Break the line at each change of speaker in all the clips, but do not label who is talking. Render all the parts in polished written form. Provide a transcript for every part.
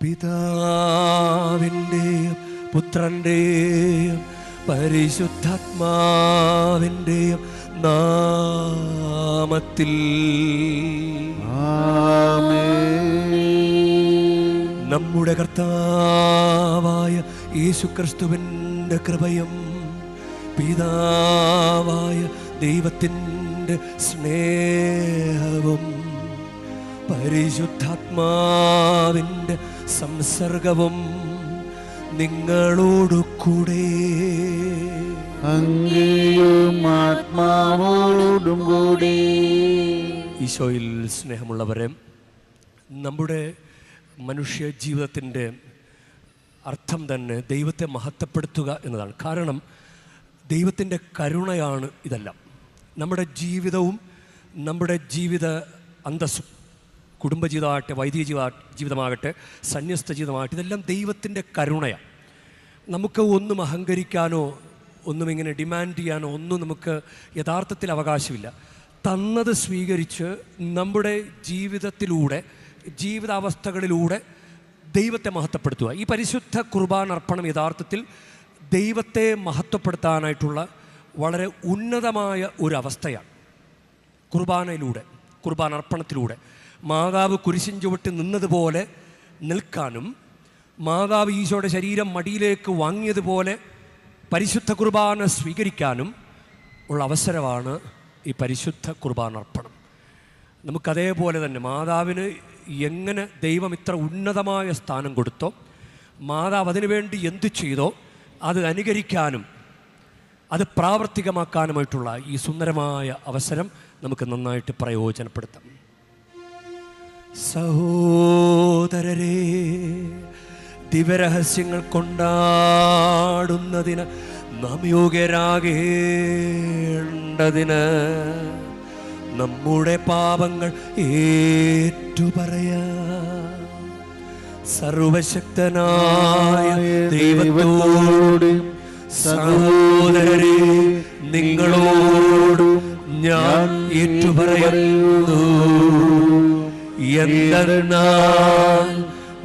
പിതാവിൻ്റെയും പുത്രൻ്റെയും പരിശുദ്ധാത്മാവിൻ്റെയും നാമത്തിൽ നമ്മുടെ കർത്താവായ യേശുക്രിസ്തുവിൻ്റെ കൃപയും പിതാവായ ദൈവത്തിൻ്റെ സ്നേഹവും പരിശുദ്ധാത്മാവിൻ്റെ സംസർഗവും നിങ്ങളോടു കൂടെ
അങ്ങയും ആത്മാവോടും കൂടെ.
ഈശോയിൽ സ്നേഹമുള്ളവരെ, നമ്മുടെ മനുഷ്യ ജീവിതത്തിൻ്റെ അർത്ഥം തന്നെ ദൈവത്തെ മഹത്വപ്പെടുത്തുക എന്നതാണ്. കാരണം ദൈവത്തിൻ്റെ കരുണയാണ് ഇതെല്ലാം. നമ്മുടെ ജീവിതവും നമ്മുടെ ജീവിത അന്തസ്സും, കുടുംബജീവിതമാകട്ടെ, വൈദിക ജീവിതമാകട്ടെ, സന്യസ്ത ജീവിതമാകട്ടെ, ഇതെല്ലാം ദൈവത്തിൻ്റെ കരുണയാണ്. നമുക്ക് ഒന്നും അഹങ്കരിക്കാനോ ഒന്നും ഇങ്ങനെ ഡിമാൻഡ് ചെയ്യാനോ ഒന്നും നമുക്ക് യഥാർത്ഥത്തിൽ അവകാശമില്ല. തന്നത് സ്വീകരിച്ച് നമ്മുടെ ജീവിതത്തിലൂടെ, ജീവിതാവസ്ഥകളിലൂടെ ദൈവത്തെ മഹത്വപ്പെടുത്തുക. ഈ പരിശുദ്ധ കുർബാന അർപ്പണം യഥാർത്ഥത്തിൽ ദൈവത്തെ മഹത്വപ്പെടുത്താനായിട്ടുള്ള വളരെ ഉന്നതമായ ഒരു അവസ്ഥയാണ്. കുർബാനയിലൂടെ, കുർബാന അർപ്പണത്തിലൂടെ മാതാവ് കുരിശിൻ ചുവട്ട് നിന്നതുപോലെ നിൽക്കാനും, മാതാവ് ഈശോയുടെ ശരീരം മടിയിലേക്ക് വാങ്ങിയതുപോലെ പരിശുദ്ധ കുർബാന സ്വീകരിക്കാനും ഉള്ള അവസരമാണ് ഈ പരിശുദ്ധ കുർബാന അർപ്പണം. നമുക്കതേപോലെ തന്നെ മാതാവിന് എങ്ങനെ ദൈവം ഇത്ര ഉന്നതമായ സ്ഥാനം കൊടുത്തോ, മാതാവ് അതിനുവേണ്ടി എന്തു ചെയ്തോ അത് അനുകരിക്കാനും അത് പ്രാവർത്തികമാക്കാനുമായിട്ടുള്ള ഈ സുന്ദരമായ അവസരം നമുക്ക് നന്നായിട്ട് പ്രയോജനപ്പെടുത്താം. സഹോദരരെ, ദിവ്യരഹസ്യങ്ങൾ കൊണ്ടാടുന്നതിന് നാം യോഗ്യരാകേണ്ടതിന് നമ്മുടെ പാപങ്ങൾ ഏറ്റുപറയാം. സർവശക്തനായ ദൈവത്തോട് സഹോദരരെ, നിങ്ങളോടും ഞാൻ ഏറ്റുപറയുന്നു. എന്തെന്നാൽ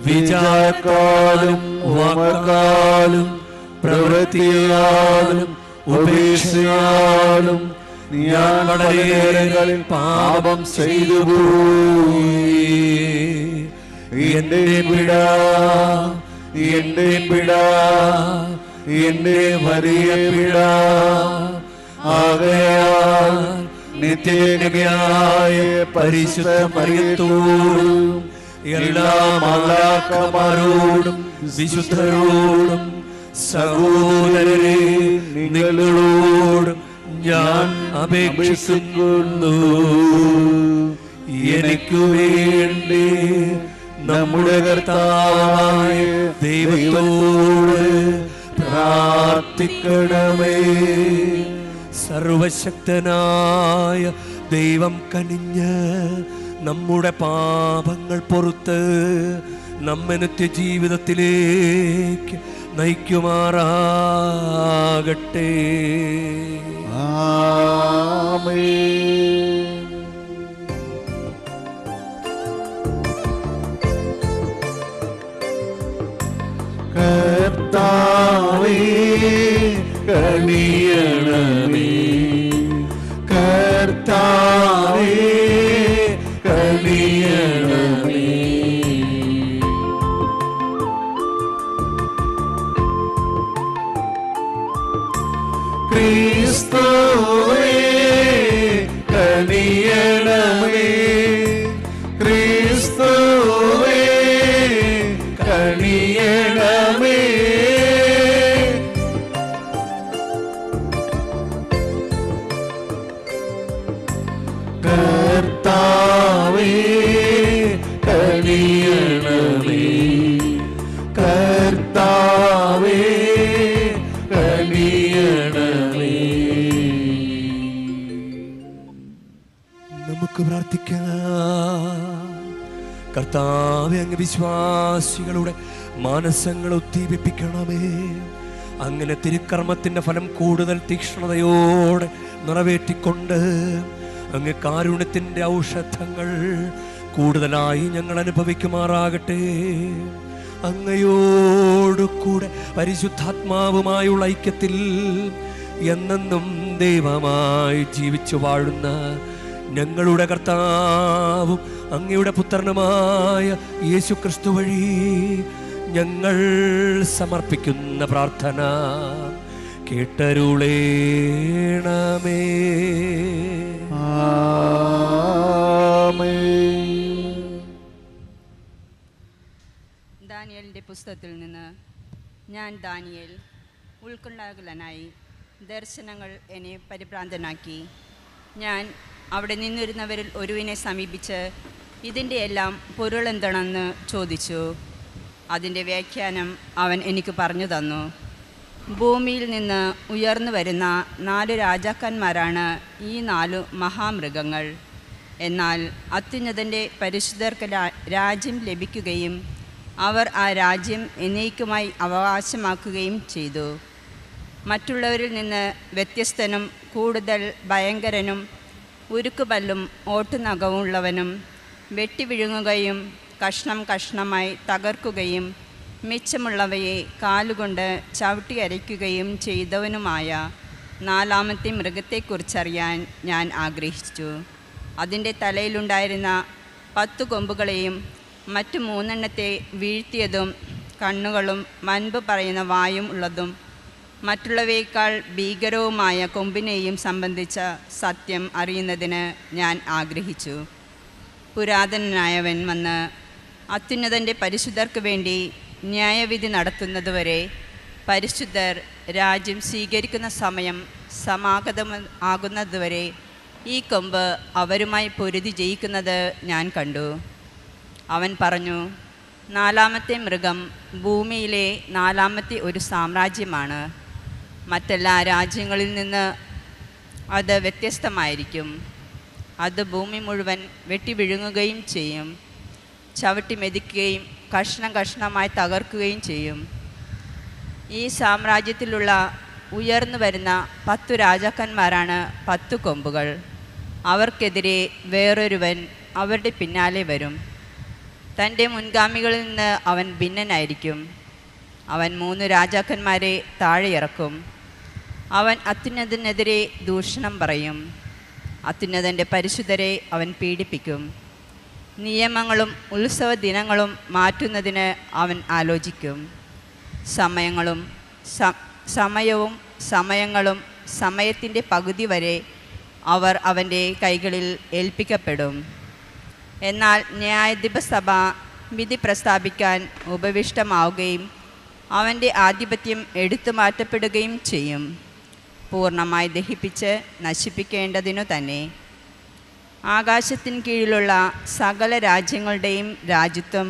വിചാരത്താലും വാക്കാലും പ്രവൃത്തിയാലും ഉപേക്ഷയാലും ഞാൻ വളരെയേറെ പാപം ചെയ്തു പോയി. എന്റെ പിഴ, എന്റെ പിഴ, എന്റെ വലിയ പിഴ. ആകയാൽ നിത്യകന്യകയായ പരിശുദ്ധ മറിയത്തോടും എല്ലാ മാലാഖമാരോടും വിശുദ്ധരോടും സഹോദരരെ, നിങ്ങളോടും ഞാൻ അപേക്ഷിക്കുന്നു. എനിക്കു വേണ്ടി നമ്മുടെ കർത്താവായ ദൈവത്തോട് പ്രാർത്ഥിക്കണമേ. സർവശക്തനായ ദൈവം കനിഞ്ഞ് നമ്മുടെ പാപങ്ങൾ പൊറുത്ത് നമ്മെ നിത്യജീവിതത്തിലേക്ക് നയിക്കുമാറാകട്ടെ.
ആമേൻ. കർത്താവേ കനിയണമേ, കർത്താവേ കനിയണമേ. ക്രിസ്തുവേ കനിയണമേ, ക്രിസ്തുവേ കനിയണമേ. കർത്താവേ കനിയണമേ, കർത്താവേ കനിയണമേ.
നമുക്ക് പ്രാർത്ഥിക്കാം. കർത്താവേ, അങ്ങ് വിശ്വാസികളുടെ മാനസങ്ങൾ ഉദ്ദീപിപ്പിക്കണമേ. അങ്ങനെ തിരുക്കർമ്മത്തിൻ്റെ ഫലം കൂടുതൽ തീക്ഷ്ണതയോടെ നിറവേറ്റിക്കൊണ്ട് അങ്ങ് കാരുണ്യത്തിൻ്റെ ഔഷധങ്ങൾ കൂടുതലായി ഞങ്ങൾ അനുഭവിക്കുമാറാകട്ടെ. അങ്ങയോടു കൂടെ പരിശുദ്ധാത്മാവുമായുള്ള ഐക്യത്തിൽ എന്നെന്നും ദൈവമായി ജീവിച്ചു വാഴുന്ന ഞങ്ങളുടെ കർത്താവും അങ്ങയുടെ പുത്രനുമായ യേശുക്രിസ്തു വഴി ഞങ്ങൾ സമർപ്പിക്കുന്ന പ്രാർത്ഥന കേട്ടരുളേണമേ.
ദാനിയേലിൻ്റെ പുസ്തകത്തിൽ നിന്ന് ഞാൻ ദാനിയേൽ ഉൾക്കൊള്ളാകുലനായി ദർശനങ്ങൾ എന്നെ പരിഭ്രാന്തനാക്കി. ഞാൻ അവിടെ നിന്നിരുന്നവരിൽ ഒരുവിനെ സമീപിച്ച് ഇതിൻ്റെ എല്ലാം പൊരുളെന്താണെന്ന് ചോദിച്ചു. അതിൻ്റെ വ്യാഖ്യാനം അവൻ എനിക്ക് പറഞ്ഞു തന്നു. ഭൂമിയിൽ നിന്ന് ഉയർന്നു വരുന്ന 4 രാജാക്കന്മാരാണ് ഈ 4 മഹാമൃഗങ്ങൾ. എന്നാൽ അത്യുന്നതൻ്റെ പരിശുദ്ധർക്ക് രാജ്യം ലഭിക്കുകയും അവർ ആ രാജ്യം എന്നേക്കുമായി അവകാശമാക്കുകയും ചെയ്തു. മറ്റുള്ളവരിൽ നിന്ന് വ്യത്യസ്തനും കൂടുതൽ ഭയങ്കരനും ഉരുക്കുപല്ലും ഓട്ടുനഖവുമുള്ളവനും വെട്ടിവിഴുങ്ങുകയും കഷ്ണം കഷ്ണമായി തകർക്കുകയും മിച്ചമുള്ളവയെ കാലുകൊണ്ട് ചവിട്ടിയരയ്ക്കുകയും ചെയ്തവനുമായ 4ാമത്തെ മൃഗത്തെക്കുറിച്ചറിയാൻ ഞാൻ ആഗ്രഹിച്ചു. അതിൻ്റെ തലയിലുണ്ടായിരുന്ന 10 കൊമ്പുകളെയും മറ്റു 3 വീഴ്ത്തിയതും കണ്ണുകളും മൻപ് പറയുന്ന വായും ഉള്ളതും മറ്റുള്ളവയേക്കാൾ ഭീകരവുമായ കൊമ്പിനെയും സംബന്ധിച്ച സത്യം അറിയുന്നതിന് ഞാൻ ആഗ്രഹിച്ചു. പുരാതനനായവൻ വന്ന് അത്യുന്നതൻ്റെ പരിശുദ്ധർക്ക് വേണ്ടി ന്യായവിധി നടത്തുന്നതുവരെ പരിശുദ്ധർ രാജ്യം സ്വീകരിക്കുന്ന സമയം സമാഗതമാകുന്നതുവരെ ഈ കൊമ്പ് അവരുമായി പൊരുതി ജയിക്കുന്നത് ഞാൻ കണ്ടു. അവൻ പറഞ്ഞു, 4ാമത്തെ മൃഗം ഭൂമിയിലെ 4ാമത്തെ ഒരു സാമ്രാജ്യമാണ്. മറ്റെല്ലാ രാജ്യങ്ങളിൽ നിന്ന് അത് വ്യത്യസ്തമായിരിക്കും. അത് ഭൂമി മുഴുവൻ വെട്ടിവിഴുങ്ങുകയും ചെയ്യും, ചവിട്ടി മെതിക്കുകയും കഷ്ണം കഷ്ണമായി തകർക്കുകയും ചെയ്യും. ഈ സാമ്രാജ്യത്തിലുള്ള ഉയർന്നു വരുന്ന 10 രാജാക്കന്മാരാണ് 10 കൊമ്പുകൾ. അവർക്കെതിരെ വേറൊരുവൻ അവരുടെ പിന്നാലെ വരും. തൻ്റെ മുൻഗാമികളിൽ നിന്ന് അവൻ ഭിന്നനായിരിക്കും. അവൻ 3 രാജാക്കന്മാരെ താഴെ ഇറക്കും. അവൻ അത്യുന്നതനെതിരെ ദൂഷണം പറയും. അത്യുന്നതൻ്റെ പരിശുദ്ധരെ അവൻ പീഡിപ്പിക്കും. നിയമങ്ങളും ഉത്സവ ദിനങ്ങളും മാറ്റുന്നതിന് അവൻ ആലോചിക്കും. സമയങ്ങളും സമയത്തിൻ്റെ പകുതി വരെ അവർ അവൻ്റെ കൈകളിൽ ഏൽപ്പിക്കപ്പെടും. എന്നാൽ ന്യായാധിപസഭ വിധി പ്രസ്താവിക്കാൻ ഉപവിഷ്ടമാവുകയും അവൻ്റെ ആധിപത്യം എടുത്തു മാറ്റപ്പെടുകയും ചെയ്യും, പൂർണ്ണമായി ദഹിപ്പിച്ച് നശിപ്പിക്കേണ്ടതിനു തന്നെ. ആകാശത്തിന് കീഴിലുള്ള സകല രാജ്യങ്ങളുടെയും രാജ്യത്വം,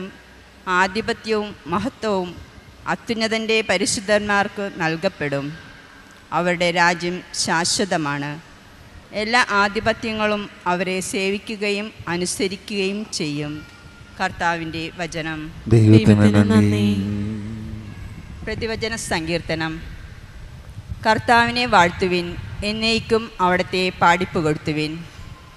ആധിപത്യവും മഹത്വവും അത്യുന്നതൻ്റെ പരിശുദ്ധന്മാർക്ക് നൽകപ്പെടും. അവരുടെ രാജ്യം ശാശ്വതമാണ്. എല്ലാ ആധിപത്യങ്ങളും അവരെ സേവിക്കുകയും അനുസരിക്കുകയും ചെയ്യും. കർത്താവിൻ്റെ വചനം. പ്രതിവചന സങ്കീർത്തനം. കർത്താവിനെ വാഴ്ത്തുവിൻ, എന്നേക്കും അവിടുത്തെ പാടിപ്പുകഴ്ത്തുവിൻ.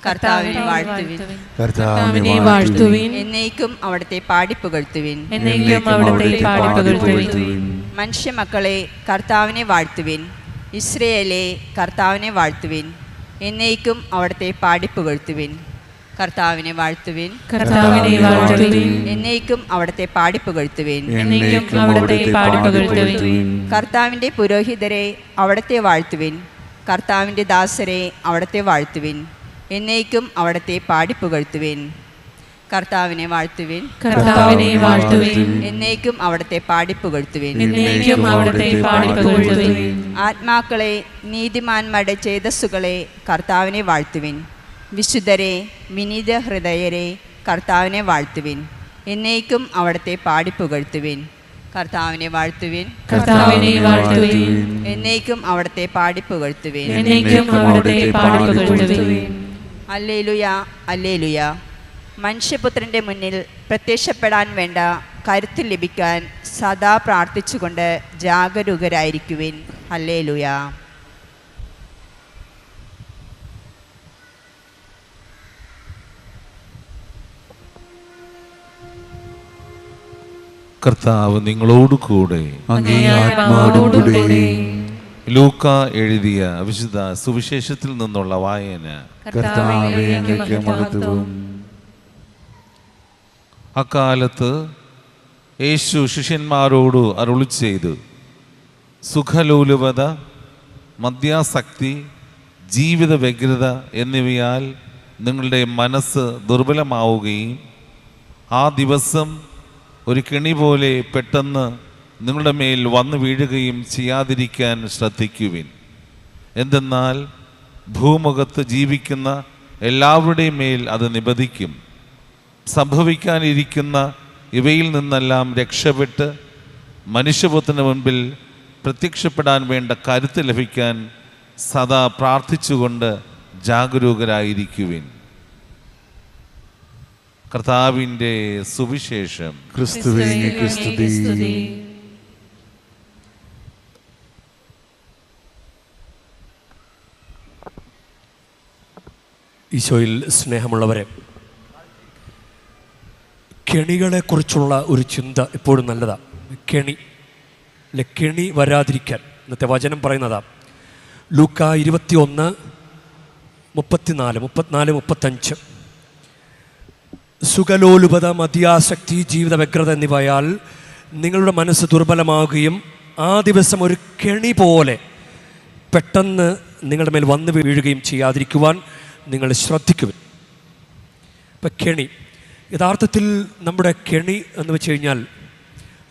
കർത്താവിനെ വാഴ്ത്തുവിൻ,
കർത്താവിനെ വാഴ്ത്തുവിൻ,
എന്നേക്കും അവിടുത്തെ പാടിപ്പുകഴ്ത്തുവിൻ.
എന്നേക്കും അവിടുത്തെ പാടിപ്പുകഴ്ത്തുവിൻ.
മനുഷ്യമക്കളെ കർത്താവിനെ വാഴ്ത്തുവിൻ, ഇസ്രയേലേ കർത്താവിനെ വാഴ്ത്തുവിൻ, എന്നേക്കും അവിടുത്തെ പാടിപ്പുകഴ്ത്തുവിൻ. കർത്താവിനെ വാഴ്ത്തുവിൻ,
കർത്താവിനെ വാഴ്ത്തുവിൻ,
എന്നേക്കും അവിടുത്തെ പാടിപ്പുകഴ്ത്തുവിൻ.
എന്നേക്കും അവിടുത്തെ പാടിപ്പുകഴ്ത്തുവിൻ.
കർത്താവിൻ്റെ പുരോഹിതരെ അവിടുത്തെ വാഴ്ത്തുവിൻ, കർത്താവിൻ്റെ ദാസരെ അവിടുത്തെ വാഴ്ത്തുവിൻ, എന്നേക്കും അവിടുത്തെ പാടിപ്പുകഴ്ത്തുവിൻ. കർത്താവിനെ വാഴ്ത്തുവിൻ,
കർത്താവിനെ വാഴ്ത്തുവിൻ,
എന്നേക്കും അവിടുത്തെ പാടിപ്പുകഴ്ത്തുവിൻ.
എന്നേക്കും അവിടുത്തെ പാടിപ്പുകഴ്ത്തുവിൻ.
ആത്മാക്കളെ, നീതിമാന്മാരുടെ ചേതസ്സുകളെ കർത്താവിനെ വാഴ്ത്തുവിൻ. വിശുദ്ധരെ, വിനീത ഹൃദയരെ കർത്താവിനെ വാഴ്ത്തുവിൻ, എന്നേക്കും അവിടുത്തെ പാടിപ്പുകഴ്ത്തുവിൻ. കർത്താവിനെ വാഴ്ത്തുവിൻ,
കർത്താവിനെ വാഴ്ത്തുവിൻ,
എന്നേക്കും അവിടുത്തെ പാടിപ്പുകഴ്ത്തുവിൻ.
എന്നേക്കും അവിടുത്തെ പാടിപ്പുകഴ്ത്തുവിൻ.
Hallelujah, hallelujah. മനുഷ്യപുത്രൻ്റെ മുന്നിൽ പ്രത്യക്ഷപ്പെടാൻ വേണ്ട കരുത്ത് ലഭിക്കാൻ സദാ പ്രാർത്ഥിച്ചുകൊണ്ട് ജാഗരൂകരായിരിക്കുവിൻ. ഹല്ലേലൂയ.
കർത്താവ് നിങ്ങളോട് കൂടെ.
അങ്ങേ ആത്മാവോടുകൂടെ.
ലൂക്ക എഴുതിയ വിശുദ്ധ സുവിശേഷത്തിൽ നിന്നുള്ള വായന.
കർത്താവേ, അങ്ങേക്ക് മഹത്വം.
അക്കാലത്ത് യേശു ശിഷ്യന്മാരോട് അരുളി ചെയ്തു, സുഖലോലുപത, മദ്യാസക്തി, ജീവിത വ്യഗ്രത എന്നിവയാൽ നിങ്ങളുടെ മനസ്സ് ദുർബലമാവുകയും ആ ദിവസം ഒരു കെണി പോലെ പെട്ടെന്ന് നിങ്ങളുടെ മേൽ വന്നു വീഴുകയും ചെയ്യാതിരിക്കാൻ ശ്രദ്ധിക്കുവിൻ. എന്തെന്നാൽ ഭൂമുഖത്ത് ജീവിക്കുന്ന എല്ലാവരുടെയും മേൽ അത് നിബദിക്കും. സംഭവിക്കാനിരിക്കുന്ന ഇവയിൽ നിന്നെല്ലാം രക്ഷപ്പെട്ട് മനുഷ്യപുത്രന് മുൻപിൽ പ്രത്യക്ഷപ്പെടാൻ വേണ്ട കരുത്ത് ലഭിക്കാൻ സദാ പ്രാർത്ഥിച്ചുകൊണ്ട് ജാഗരൂകരായിരിക്കുവിൻ. കർത്താവിൻ്റെ സുവിശേഷം.
ക്രിസ്തുവേ, അങ്ങേക്ക് സ്തുതി.
ഈശോയിൽ സ്നേഹമുള്ളവരെ, കെണികളെക്കുറിച്ചുള്ള ഒരു ചിന്ത എപ്പോഴും നല്ലതാണ്. കെണി അല്ലെ, കെണി വരാതിരിക്കാൻ ഇന്നത്തെ വചനം പറയുന്നതാണ്. ലൂക്ക 21:34-35. സുഖലോലുപത, മദ്യാസക്തി, ജീവിത വ്യഗ്രത എന്നിവയാൽ നിങ്ങളുടെ മനസ്സ് ദുർബലമാവുകയും ആ ദിവസം ഒരു കെണി പോലെ പെട്ടെന്ന് നിങ്ങളുടെ മേൽ വന്നു വീഴുകയും ചെയ്യാതിരിക്കുവാൻ നിങ്ങൾ ശ്രദ്ധിക്കുക. ഇപ്പം കെണി, യഥാർത്ഥത്തിൽ നമ്മുടെ കെണി എന്ന് വെച്ച് കഴിഞ്ഞാൽ